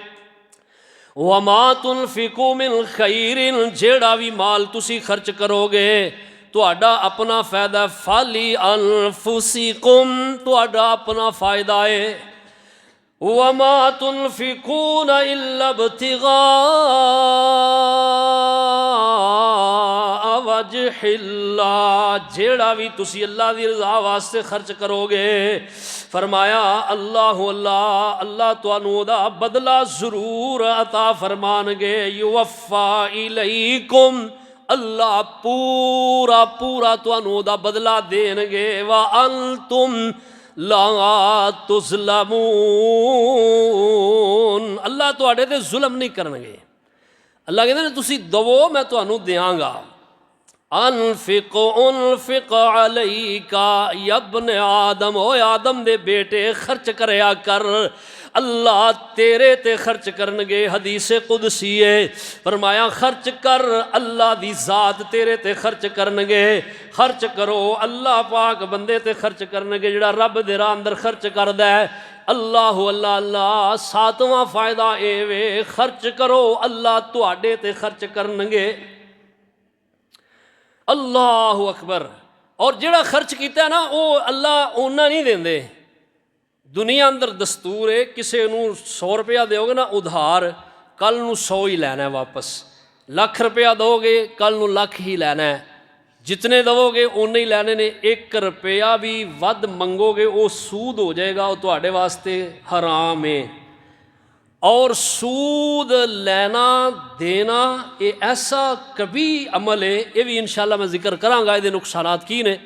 वमा तुनफिकू मिन खैरिन, जेड़ा भी माल तुसी खर्च करोगे तुहाडा अपना फायदा, फलिअनफुसिकुम, तुहाडा अपना फायदा है। वमा तुनफिकून इल्ला इब्तिगा वजहिल्लाह, जेड़ा भी तुसी अल्लाह दी रज़ा वास्ते खर्च करोगे, फरमाया अल्लाह अल्लाह अल्लाह तुहानू ओदा बदला जरूर अता फरमानगे। युवफ़ा इलैकुम, अल्लाह पूरा पूरा तुहानू ओदा बदला देणगे। व अंतुम ला तुज़लमून, अल्लाह तुहाडे ते जुल्म नहीं करनगे। अल्लाह कहते हैं तुसी दवो मैं तुहानू देआंगा। अनफिक उनफिक अलैका यब्न आदम, ओ आदम दे बेटे खर्च करया कर, अल्लाह तेरे ते खर्च करनगे। हदीस कुदसी है, फरमाया खर्च कर, अल्लाह दी जात तेरे ते खर्च करनगे। खर्च करो, अल्लाह पाक बंदे ते खर्च करनगे। जिहड़ा रब दे राह अंदर खर्च करदा है अल्लाह अल्लाह अल्लाह, सातवां फायदा ए वे खर्च करो अल्लाह तुहाडे ते खर्च करनगे। अल्लाह अकबर। और जिहड़ा खर्च किया ना वो अल्लाह उन्ना नहीं देंदे। दुनिया अंदर दस्तूर है, किसी नूं 100 रुपया दोगे ना उधार, कल नूं 100 ही लैना है वापस। लाख रुपया दोगे कल नूं लाख ही लैना है। जितने दवोगे उन्ने ही लैने ने। 1 रुपया भी वध मंगोगे वो सूद हो जाएगा, वो तुहाडे वास्ते हराम है। और सूद लेना देना ये ऐसा कभी अमल है, ये भी इंशाल्लाह मैं जिक्र करांगा ये नुकसानात की ने।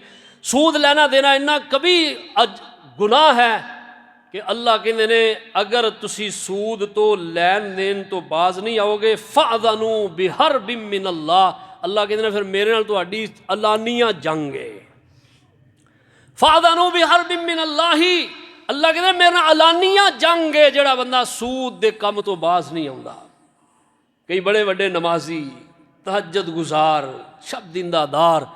सूद लेना देना इन्ना कभी गुनाह है कि अल्लाह कहते ने अगर तुसी सूद तो लैन देन तो बाज नहीं आओगे, फ़अज़नु बिहर्बिम मिनल्लाह, अल्लाह कहते ने फिर मेरे नाल तुहाडी अलानिया जंग है। फ़अज़नु बिहर्बिम मिनल्लाही, अल्लाह कहते मेरे नाल अलानिया जंग है। जिहड़ा बंदा सूद दे कम तो बाज नहीं आउंदा। कई बड़े बड़े नमाजी, तहज्जुद गुजार, शब दिंदादार,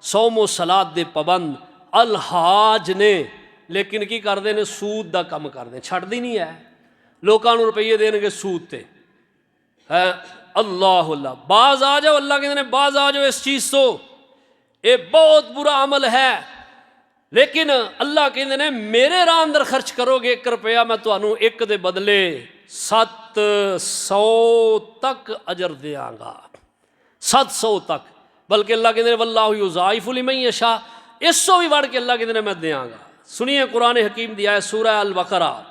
सौमो सलात दे पाबंद अलहाज ने, लेकिन की करते हैं सूद का काम करते, छड्डदी नहीं है। लोगों को रुपये देंगे सूद ते है। अल्लाह अल्लाह, बाज आ जाओ, अल्लाह कहते हैं बाज आ जाओ इस चीज़ तो, ये बहुत बुरा अमल है। लेकिन अल्लाह कहते हैं मेरे राह अंदर खर्च करोगे 1 रुपया मैं तुहानू 1 दे बदले 700 तक अजर देंगा, 700 तक। बल्कि अल्लाह कहते हैं वल्लाहु युज़ाइफु लिमन यशा, इसो भी बढ़ के अल्लाह कहते हैं मैं देंगा। सुनिए कुरान हकीम दिया है सूरह अल बकरा,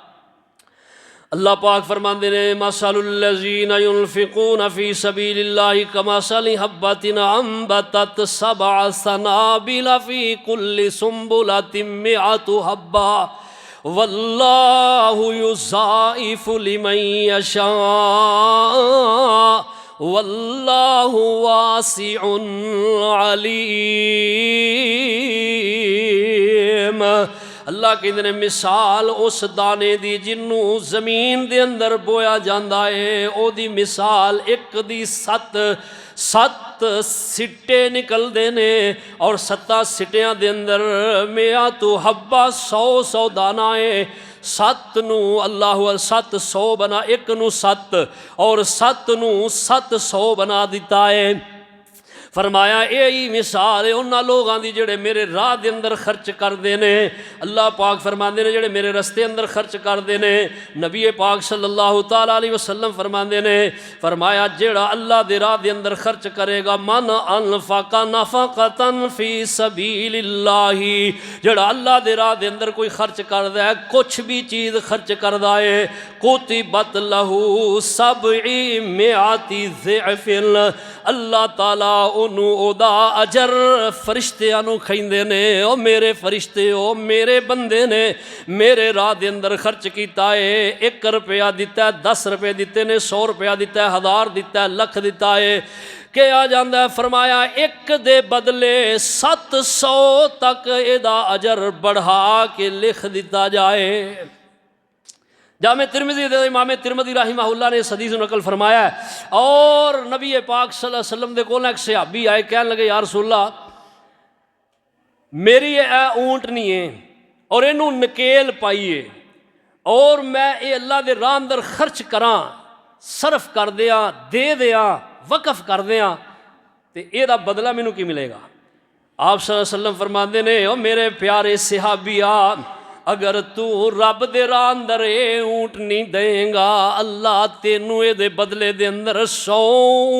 अल्लाह पाक फरमाते हैं मसलुल्लज़ीना युनफ़िक़ूना फ़ी सबीलिल्लाहि कमसलि हब्बतिन अंबतत सबअ सनाबिला फ़ी कुल्लि सुंबुलतिन मिअतु हब्बा वल्लाहु युज़ाइफ़ु लिमन यशा वल्लाहु वासिउन अलीम। अल्लाह कहते हैं मिसाल उस दाने दी जिन्नू जमीन दे अंदर बोया जाता है, ओदी मिसाल 1 दी 7 सिट्टे निकलते ने, और 7 सिट्टियां दे अंदर मिया तो हब्बा 100 दाना है। 7 नू अल्लाह 700 बना, 1 नू 7 और 7 नू 700 बना दिता है। फरमाया यही मिसाल है उन्होंने लोगों की जोड़े मेरे राह के अंदर खर्च करते हैं। अल्लाह पाक फरमाते हैं जोड़े मेरे रस्ते अंदर खर्च करते हैं। नबी पाक सल्लल्लाहु तआला अलैहि वसल्लम फरमाते हैं, फरमाया जेड़ा अल्लाह के राह के अंदर खर्च करेगा, मन अनफका नफकतन फी सबीलिल्लाही, जेड़ा अल्लाह के राह के अंदर कोई खर्च करता है, कुछ भी चीज़ खर्च करता है, कुतिबत लहू सबई मिआती ज़िअफ़िन, अल्लाह ताला ओनू ओदा अजर फरिश्तियां नू खैंदे ने। ओ मेरे फरिश्ते, ओ मेरे बंदे ने मेरे राह दे अंदर खर्च किया है, 1 रुपया दिता है, 10 रुपये दिते ने, 100 रुपया दिता है, 1000 दिता है, लख दिता है, के आ जाता है। फरमाया 1 दे बदले 700 तक एदा अजर बढ़ा के लिख दिता जाए। जामे तिरमिज़ी दे इमाम तिरमिज़ी रहमहुल्लाह ने इस हदीस को नकल फरमाया है। और नबी पाक सल्लल्लाहु अलैहि वसल्लम दे कोल एक सहाबी आए, कहने लगे या रसूलल्लाह मेरी ऊँटनी है और इनू नकेल पाईए और मैं ये अल्लाह दे राह अंदर खर्च करा, सर्फ कर दिया, दे दिया, वकफ कर दिया, तो यदा बदला मैनू की मिलेगा? आप सल्लल्लाहु अलैहि वसल्लम फरमाते ने ओ मेरे प्यारे सहाबिया, अगर तू रब दे राह अंदर ऊँट नहीं देगा, अल्लाह तेनू ये बदले दे अंदर 100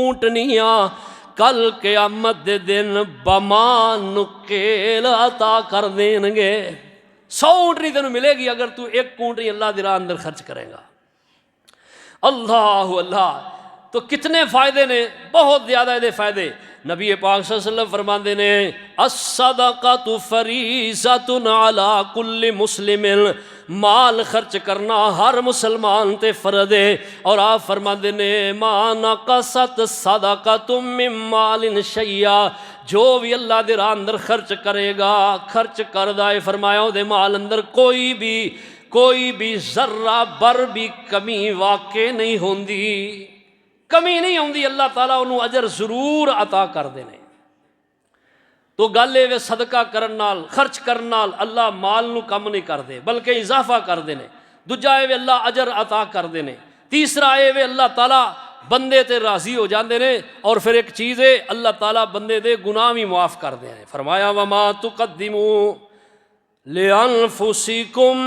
ऊँटनियाँ कल क़यामत दे दिन बमा नुकेल अता कर देंगे। 100 ऊँटनी तेनू मिलेगी अगर तू एक ऊँटनी अल्लाह दे राह अंदर खर्च करेगा। अल्लाह अल्लाह, तो कितने फ़ायदे ने, बहुत ज़्यादा ये फ़ायदे। नबी पाक सल्लल्लाहु अलैहि वसल्लम फरमाते ने अस्सदक़तु फ़रीज़तुन अला कुल्लि मुस्लिमिन, माल खर्च करना हर मुसलमान ते फ़र्ज़ है। और आप फरमाते ने मा नक़सत सदक़तुम मिन मालिन शैया, जो भी अल्लाह दे राह अंदर खर्च करेगा, खर्च करदा है फरमाया उहदे माल अंदर कोई भी ज़र्रा बर भी कमी वाक़े नहीं होंदी, कमी नहीं आती, अल्लाह ताला उन्होंने अजर जरूर अता कर देने। तो गल ये सदका करन नाल, खर्च करन नाल अल्लाह माल नू कम नहीं करते बल्कि इजाफा कर देने। दूजा ये अल्लाह अजर अता कर देने। तीसरा ये अल्लाह ताला बंदे ते राजी हो जाते हैं। और फिर एक चीज़ है अल्लाह ताला बंदे दे गुनाह भी माफ़ कर दे। फरमाया वमा तुक़द्दिमू लिअन्फुसिकुम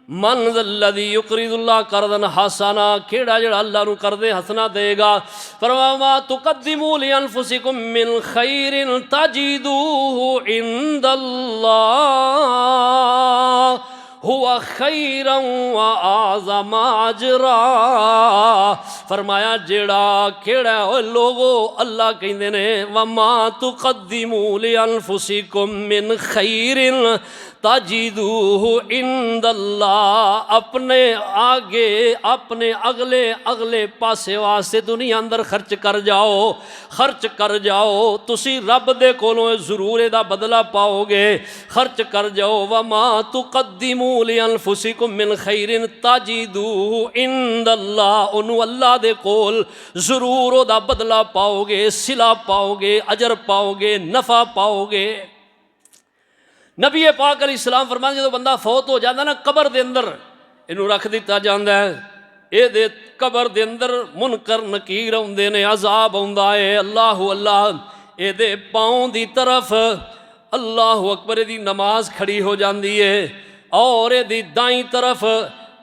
मन लदी युक़रिदुल्लाह करदन हसना, केड़ा जड़ा अल्लाह नू करदे हसना देगा। फरमाया तुक़द्दिमू लिअन्फुसिकुम मिन खैरिन तजिदूहु इंदल्लाह हुआ खैरन व आज़म अजरा। फरमाया जेड़ा केड़ा लोगो अल्लाह कहते ने वमा तुक़द्दिमू लिअन्फुसिकुम मिन खैरिन तजिदूहु इंदल्लाह, अपने आगे अपने अगले अगले पासे वास्ते दुनिया अंदर खर्च कर जाओ, तुसी रब दे कोलों जरूर इहदा बदला पाओगे। खर्च कर जाओ। वमा तुक़द्दिमू लिअन्फुसिकुम मिन खैरिन तजिदूहु इंदल्लाह, उन्होंने अल्लाह दे कोल जरूर उहदा बदला पाओगे, सिला पाओगे, अजर पाओगे, नफ़ा पाओगे। नबी पाक अलैहिस्सलाम फरमाते जो बंदा फौत हो जाता ना कबर के अंदर इनू रख दिता जाता है, ये कबर के अंदर मुनकर नकीर आउंदे ने, अजाब आउंदा है। अल्लाह अल्लाह, ये पाँव की तरफ अल्लाह अकबर दी नमाज खड़ी हो जाती है और ये दाई तरफ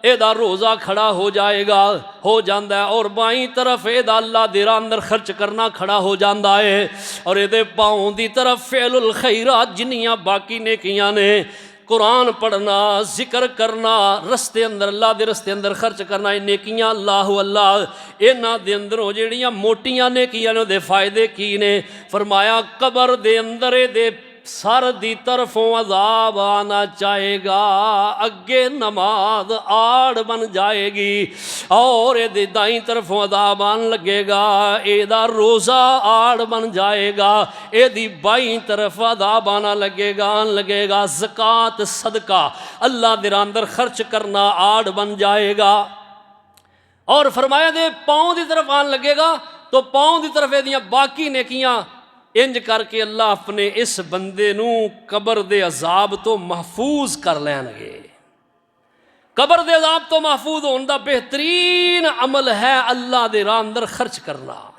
एदा रोज़ा खड़ा हो जाता है और बाई तरफ एदा अल्लाह दे राह अंदर खर्च करना खड़ा हो जाता है। और ये पाँव की तरफ फ़ेलुल खैरात जिन्नियाँ बाकी नेकियां ने, कुरान पढ़ना, जिक्र करना, रस्ते अंदर अल्लाह दे रस्ते अंदर खर्च करना, ये नेकियां अल्लाह अल्लाह इन्हां दे अंदरों जेहड़ियां मोटियां नेकियां ने उहदे फायदे की ने। फरमाया कबर दे अंदर दे सर दी तरफों अजाब आना चाहेगा, अगे नमाज आड़ बन जाएगी और ये दाई तरफों अजाब आन लगेगा, एदा रोज़ा आड़ बन जाएगा, एदी बाई तरफ अजाब आना लगेगा। ज़कात सदका अल्लाह दे राह अंदर खर्च करना आड़ बन जाएगा। और फरमाया दे पाँव की तरफ आन लगेगा तो पाँव की तरफ एदियां बाकी नेकियां इंज करके अल्लाह अपने इस बंदे नू कबर दे अजाब तो महफूज कर लैणगे। कबर दे अजाब तो महफूज होने का बेहतरीन अमल है अल्लाह दे राह अंदर खर्च करना।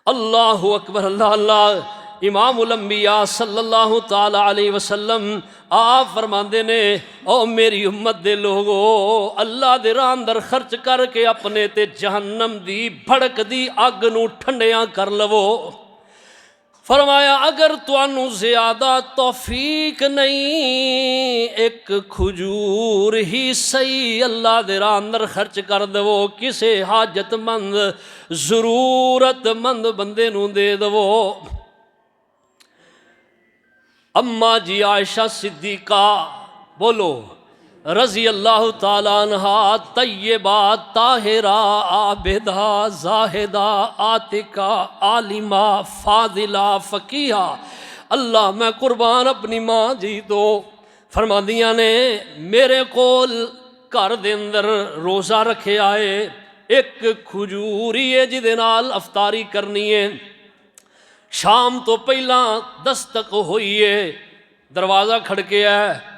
अल्लाहु अकबर, अल्लाह अल्लाह। इमामुल अंबिया सल्लल्लाहु ताला अलैहि वसल्लम आप फरमाते ने ओ मेरी उम्मत दे लोगो, अल्लाह दे राह अंदर खर्च करके अपने ते जहन्नम दी भड़कदी अग नू ठंडिया कर लवो। फरमाया अगर तुहानू ज़्यादा तौफीक नहीं, एक खजूर ही सही अल्लाह दे राह अंदर खर्च कर दवो, किसे हाजतमंद ज़रूरतमंद बंदे नू दे दवो। अम्मा जी आयशा सिद्दीक़ा बोलो रज़ी अल्लाह ताला अन्हा, तय्यबा ताहिरा आबिदा जाहिदा आतिका आलिमा फाजिला फ़कीहा, अल्लाह मैं कुर्बान अपनी माँ जी तो फरमादियाँ ने मेरे कोल घर दे अंदर रोज़ा रखे आए, एक खजूर ही है जिहदे नाल अफतारी करनी है। शाम तो पहला दस्तक हुई है, दरवाज़ा खड़किया,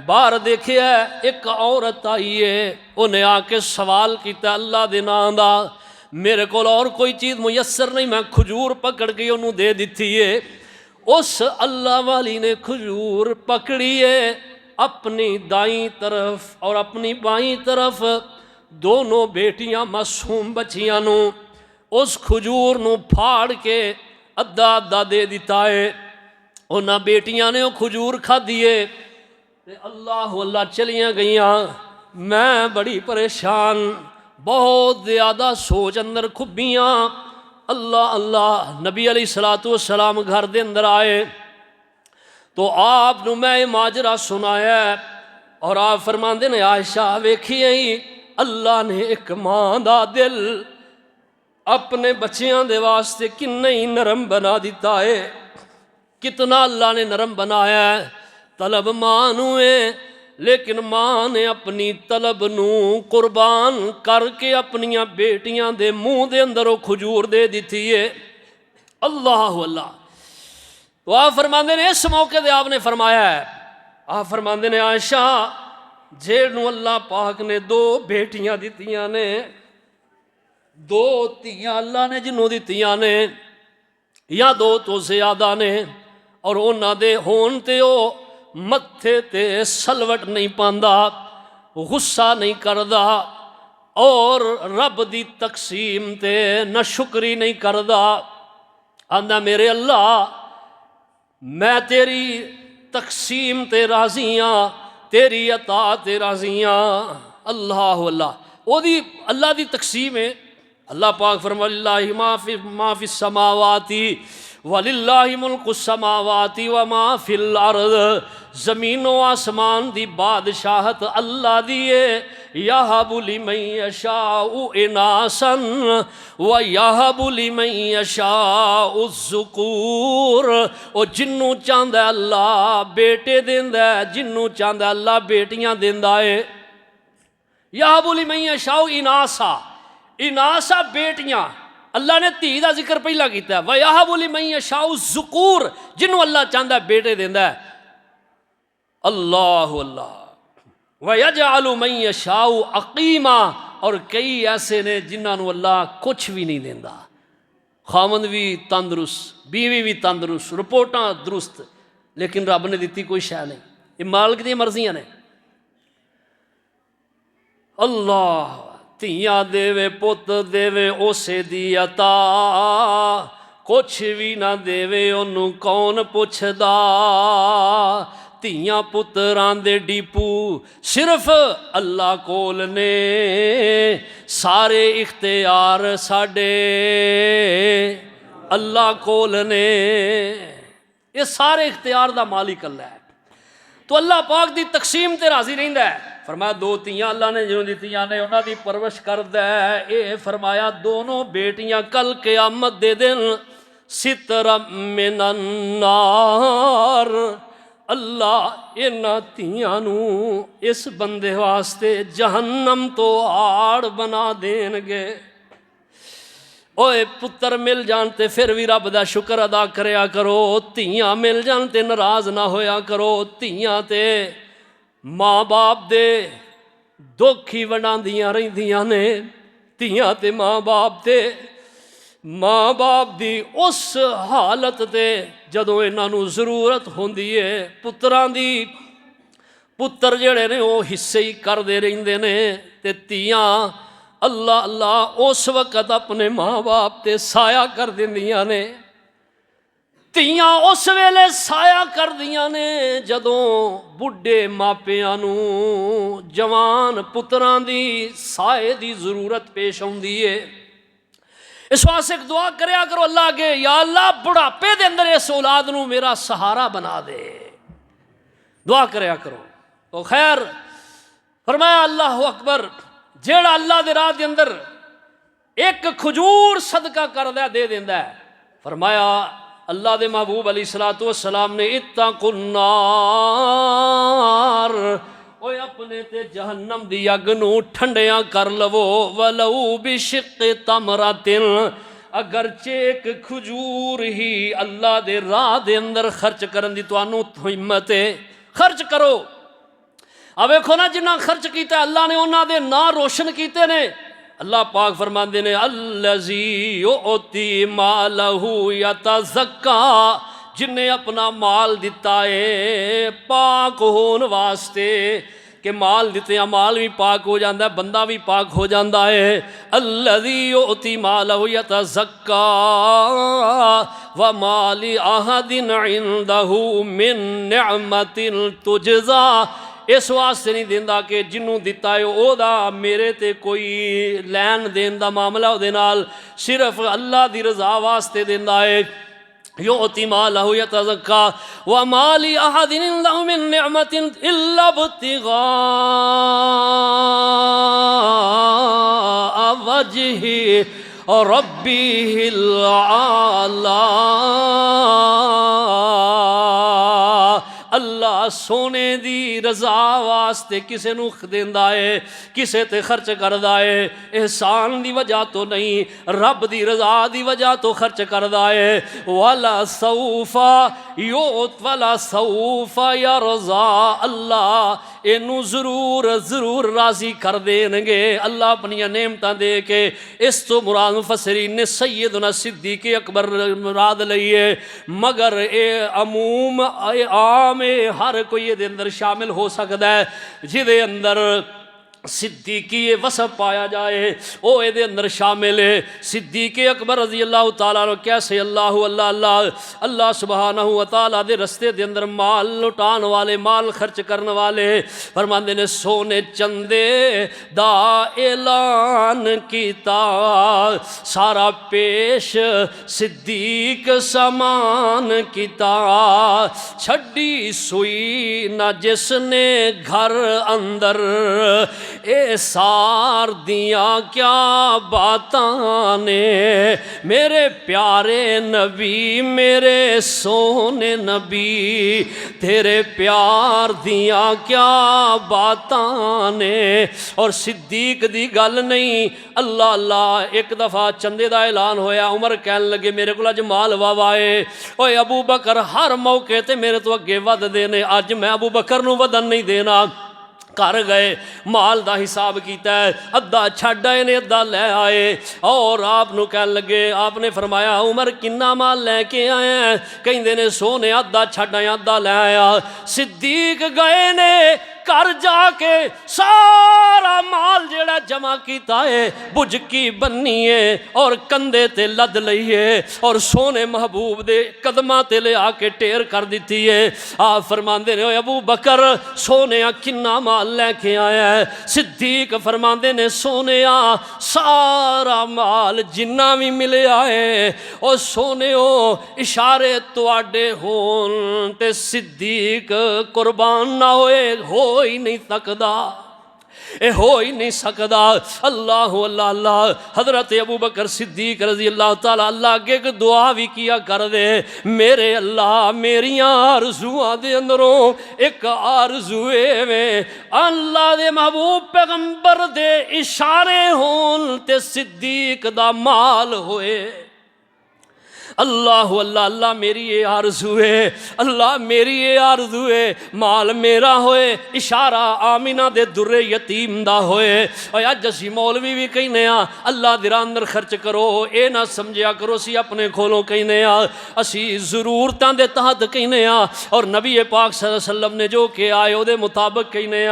बाहर देखिया एक औरत आई है। उन्हें आके सवाल किया अल्लाह दे नां दा, मेरे को और कोई चीज़ मुयसर नहीं, मैं खजूर पकड़ के उन्होंने दे दी है। उस अल्लाह वाली ने खजूर पकड़ी है, अपनी दाई तरफ और अपनी बाई तरफ दोनों बेटियां मासूम बच्चियां नू उस खजूर नू फाड़ के अद्धा अद्धा दे दिता है। उन्होंने बेटियां ने वो खजूर खाधी है, अल्लाह अल्लाह चलियां गईयां। मैं बड़ी परेशान, बहुत ज़्यादा सोच अंदर खुबियाँ। अल्लाह अल्लाह नबी अलैहिस्सलातु वस्सलाम घर दे अंदर आए तो आप नू मैं माजरा सुनाया और आप फरमाते ने आयशा वेखी ही अल्लाह ने एक मां दा दिल अपने बच्चियां दे वास्ते किन्ना ही नरम बना दिता है। कितना अल्लाह ने नरम बनाया है। तलब मां नू है, लेकिन मां ने अपनी तलब नू कुर्बान करके अपनिया बेटियां दे मुंह दे अंदर वो खजूर दे दी है। अल्लाह अल्लाह। तो आप फरमाते ने इस मौके पर आपने फरमाया है, आप फरमाते ने आयशा जेनू अल्लाह पाक ने दो बेटियां दित्तियां ने, दो तियां अल्लाह ने जिन्हों दित्तियां ने या दो तो ज़्यादा ने, और उन्हां दे होण ते ओ मत्थे ते सलवट नहीं पांदा, गुस्सा नहीं करदा और रब दी तकसीम ते न शुक्री नहीं करदा। आंदा मेरे अल्लाह मैं तेरी तकसीम ते राज़ी हाँ, तेरी अता ते राज़ी हाँ। अल्लाह अल्लाह ओदी अल्लाह दी तकसीम है। अल्लाह पाक फरमालिल्लाहि माफि समावाती वलिल्लाहि मुल्कु समावाती व माफिल अर्द। ज़मीन व आसमान दी बादशाहत अल्लाह दी है। यहबु लिमन यशाउ इनासन व यहबु लिमन यशाउ ज़ुकूर। ओ जिन्नू चाहता अल्लाह बेटे देंदा है, जिन्नू चाहता अल्लाह बेटियां देंदा है। यहबु लिमन यशाउ इनासा, इनासा बेटियां, अल्लाह ने धी का जिक्र पहला किया। व यहबु लिमन यशाउ ज़ुकूर, जिन्नू अल्लाह चाहता बेटे देंदा है। अल्लाह अल्लाह। व यजअलु मन यशाउ अकीमा, और कई ऐसे ने जिन्होंने अल्लाह कुछ भी नहीं देंदा, खामंद भी तंदुरुस्त, बीवी भी तंदुरुस्त, रिपोर्टां दुरुस्त, लेकिन रब ने दी कोई शै नहीं। ये मालिक दी मर्जियां ने। अल्लाह धियां देवे पुत देवे उसे दी अता, कुछ भी ना देवे ओनू कौन पुछदा। धियां पुत्रां दे डीपू सिर्फ अल्लाह कोल ने, सारे इख्तियार साडे अल्लाह कोल ने। ये सारे इख्तियार दा मालिक अल्लाह है। तो अल्लाह पाक दी तकसीम ते राजी रहिंदा है। फरमाया दो तियां अल्लाह ने जिन्हों दित्तियां ने उन्हां दी परवरिश करदा है। ये फरमाया दोनों बेटियां कल क़यामत दे दिन सितरा मिनन नार, अल्लाह इन्हां तियां नू इस बंदे वास्ते जहन्नम तो आड़ बना देणगे। ओए पुत्र मिल जान ते फिर भी रब दा शुक्र अदा करया करो, धियां मिल जान ते नाराज़ ना होया करो। धियां ते माँ बाप दे दुख ही वंडांदियां रहिंदियां ने। धियां ते माँ बाप दे माँ बाप दी उस हालत ते जदों इन्हां नू जरूरत होंदी है पुत्रां दी, पुत्र जेड़े ने वो हिस्से ही करदे रहिंदे ने। ते धियां अल्लाह अल्लाह उस वक़्त अपने माँ बाप ते साया कर दिंदियां ने। धियां उस वेले साया कर दियां ने जदों बुढ़े मापियां नू जवान पुत्रां दी साए दी जरूरत पेश आउंदी है। इस वास्ते एक दुआ करया करो अल्लाह अगे, या अल्लाह बुढ़ापे दे अंदर इस औलाद नू मेरा सहारा बना दे। दुआ करया करो। तो खैर फरमाया अल्लाह अकबर, जेड़ा अल्लाह दे राह दे अंदर एक खजूर सदका करदा दे देंदा है। फरमाया अल्लाह दे महबूब अलैहिस्सलातु वस्सलाम ने इत्तकुन्नार, ओ ओए अपने ते जहन्नम दी अग नूं ठंडिया कर लवो वलऊ बिशिक्के तमरातिन अगरचे एक खजूर ही अल्लाह दे राह दे अंदर खर्च करन दी तुहानू हिम्मत है खर्च करो। आ वेखो ना जिन्ना खर्च किया अल्लाह ने उन्हां दे नां रोशन कीते ने। अल्लाह पाक फरमाते ने अल्लज़ी युअती मालहू यतज़क्का जिन्हें अपना माल दिता है पाक होने वास्ते कि माल दिते माल भी पाक हो जाता है बंदा भी पाक हो जाता है। अल्लज़ी युअती मालहू यतज़क्का व माली अहदिन इंदहू मिन निअमतिन तुजज़ा इस वास्ते नहीं देंदा कि जिन्हों दिता है ओदा मेरे ते कोई लैन देन दा मामला उहदे नाल सिर्फ अल्लाह दी रज़ा वास्ते देंदा है। युअती मालहू यतज़क्का व माली अहदिन इंदहू मिन निअमतिन इल्ला इब्तिगा वजहि रब्बिहिल आला। अल्लाह सोने दी रज़ा वास्ते किसे नूं देंदा है किसे ते खर्च करदा है एहसान दी वजह तो नहीं रब दी रज़ा दी वजह तो खर्च करदा है। वला सौफा योत वला सौफा यरज़ा अल्लाह इनू जरूर जरूर राजी कर देंगे। अल्लाह अपनियां नेमतां दे के इस तो मुराद मुफस्सिरीन ने सैयदना सिद्दीक़ अकबर मुराद लई है मगर ये अमूम आम हर कोई ये अंदर शामिल हो सकता है जिदे अंदर सिद्दीकी वसफ पाया जाए वो ये अंदर शामिल है। सिद्दीक़ अकबर रज़ी अल्लाह तआला अन्हु कैसे अल्लाह अल्लाह अल्लाह अल्लाह सुबहानहू व तआला दे रस्ते दे अंदर माल लुटान वाले माल खर्च करने वाले फरमांदे ने सोने चंदे दा ऐलान कीता सारा पेश सिद्दीक समान कीता छड्डी सुई ना जिसने घर अंदर ए सार दिया क्या बातां ने मेरे प्यारे नबी मेरे सोने नबी तेरे प्यार दिया क्या बातां ने। और सिद्दीक दी गल नहीं अल्लाह अल्लाह एक दफ़ा चंदे दा ऐलान होया उमर कहन लगे मेरे को अज माल वावा है ओए अबू बकर हर मौके ते मेरे तो अगे वधदे ने अज मैं अबू बकर नूं वधन नहीं देना। घर गए माल का हिसाब किया अद्धा छड्ड आए ने अद्धा लै आए और आपनू कह लगे आपने फरमाया उमर किन्ना माल लैके आया कहते ने सोने अद्धा छड्ड आया अद्धा लै आया। सिद्दीक गए ने घर जाके सारा माल जेड़ा जमा किया है बुझकी बन्नी है और कंधे ते लद लई है और सोने महबूब दे कदमां ते ले आके ढेर कर दी है। आप फरमांदे ने अबू बकर सोने किन्ना माल लैके आया है। सिद्दीक फरमांदे ने सोने सारा माल जिन्ना भी मिलिया है और सोने इशारे तुहाडे होन ते सिद्दीक कुर्बान ना होए हो ही नहीं सकदा ए हो ही नहीं सकदा। अल्लाह अल्लाह अल्लाह हजरत अबू बकर सिद्दीक रजी अल्लाह ताला अल्लाह अगे एक दुआ भी किया कर दे मेरे अल्लाह मेरिया आरज़ुआं दे अंदरों एक आरज़ू में अल्लाह दे महबूब पैगंबर दे इशारे होन ते सिद्दीक दा माल होए। अल्लाह अल्लाह अल्लाह मेरी ये आरज़ू है अल्लाह मेरी ये आरज़ू है माल मेरा होए इशारा आमिना दे दुर्रे यतीम दा होए। और अज असी मौलवी भी कहने अल्लाह दे राह अंदर खर्च करो ये ना समझिया करो असी अपने खोलों कहने असी ज़रूरतां दे तहत कहने और नबी पाक सल्लल्लाहु अलैहि वसल्लम ने जो कि आए उहदे मुताबिक कहने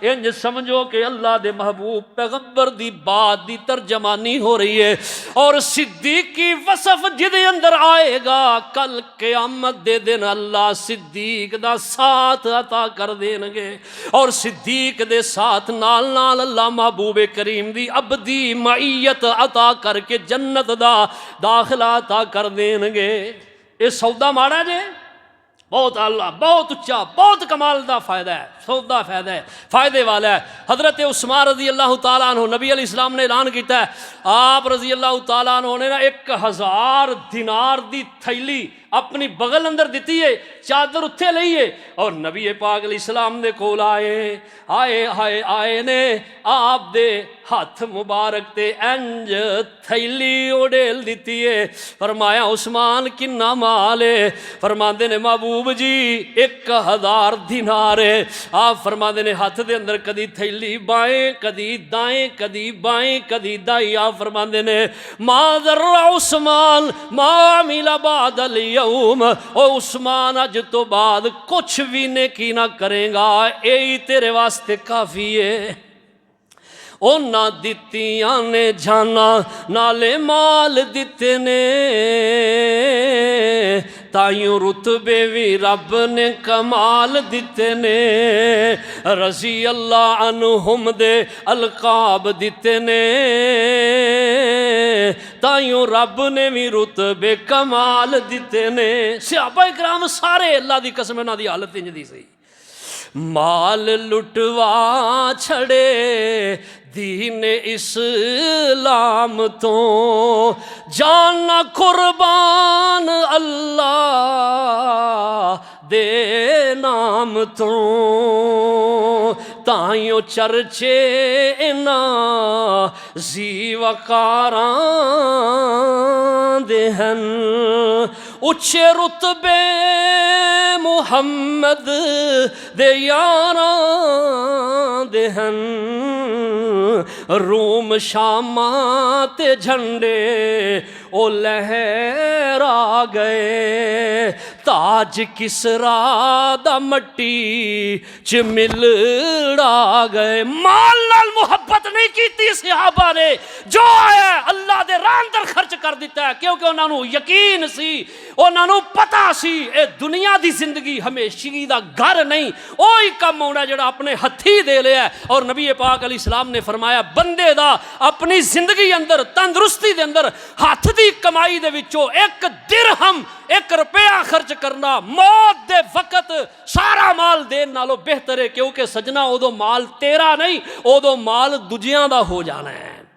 इंज समझो कि अल्लाह दे महबूब पैगंबर दी बात दी तर्जमानी हो रही है। और सिद्दीकी वसफ जिदे अंदर आएगा कल क़यामत दे दिन अल्लाह सिद्दीक दा साथ अता कर देंगे और सिद्दीक दे साथ नाल नाल अल्लाह महबूब करीम दी अबदी मईयत अता करके जन्नत दा दाखिला अता कर देंगे। ये सौदा माड़ा जे बहुत अल्लाह बहुत उच्चा बहुत कमाल का फायदा है सौदा फायदा है फायदे वाला है। हजरत उस्मान रजी अल्लाह तआला अन्हु नबी अलैहि सलाम ने ऐलान किया आप रजी अल्लाह तआला अन्हु ने ना 1000 दिनार दी थैली अपनी बगल अंदर दिती है, चादर उत्थे लईए और नबी पाक अलैहिस्सलाम दे कोल आए आए आए आए ने आप दे हाथ मुबारक ते इंज थैली उड़ेल दिती है। फरमाया उस्मान किन्ना माल है? फरमाते ने महबूब जी 1000 दिनार है। आप फरमाते ने हाथ दे अंदर कदी थैली बाएं कदी दाएं कदी बाएं कदी दाई। आप फरमाते ने मादर्रा उस्मान मामिला बादल यौम, ओ उस्मान अज तो बाद कुछ भी नेकी ना करेगा, यही तेरे वास्ते काफ़ी है। ओना दित्तियां ने जाना नाले माल दिते ने, ताइयों रुतबे भी रब ने कमाल दिते ने। रजी अल्लाह अनहुम दे अलकाब दिते ने, ताइयों रब ने भी रुतबे कमाल दिते ने। सहाबा इकराम सारे अल्लाह दी कसम उन्हां दी हालत इंज दी सी। माल लुटवा छड़े दीन इस्लाम तो, जाना कुर्बान अल्लाह दे नाम तो। ताइयों चर्चे इना जीवकारां दे हन, उच्चे रुतबे मुहम्मद दे यारां दे हन। रूम शामा ते झंडे ओ लहरा गए, ताज किसरा दा मट्टी च मिलड़ा गए। माल नाल मुहब्बत नहीं की सहाबा ने, जो आया अल्लाह दे राह अंदर खर्च कर दिता है, क्योंकि उन्होंने यकीन सी, उन्होंने पता सी ये दुनिया दी जिंदगी हमेशगी दा घर नहीं, वही कम होना जो अपने हथी दे लिया। और नबी पाक अलैहिस्सलाम ने फरमाया बंदे दा अपनी जिंदगी अंदर तंदुरुस्ती दे अंदर हथ दी कमाई दे विचों 1 दिरहम 1 रुपया खर्च करना मौत दे वक्त सारा माल देन नालों बेहतर है, क्योंकि सजना उदों माल तेरा नहीं, उदों माल दूजियां दा हो जाना है।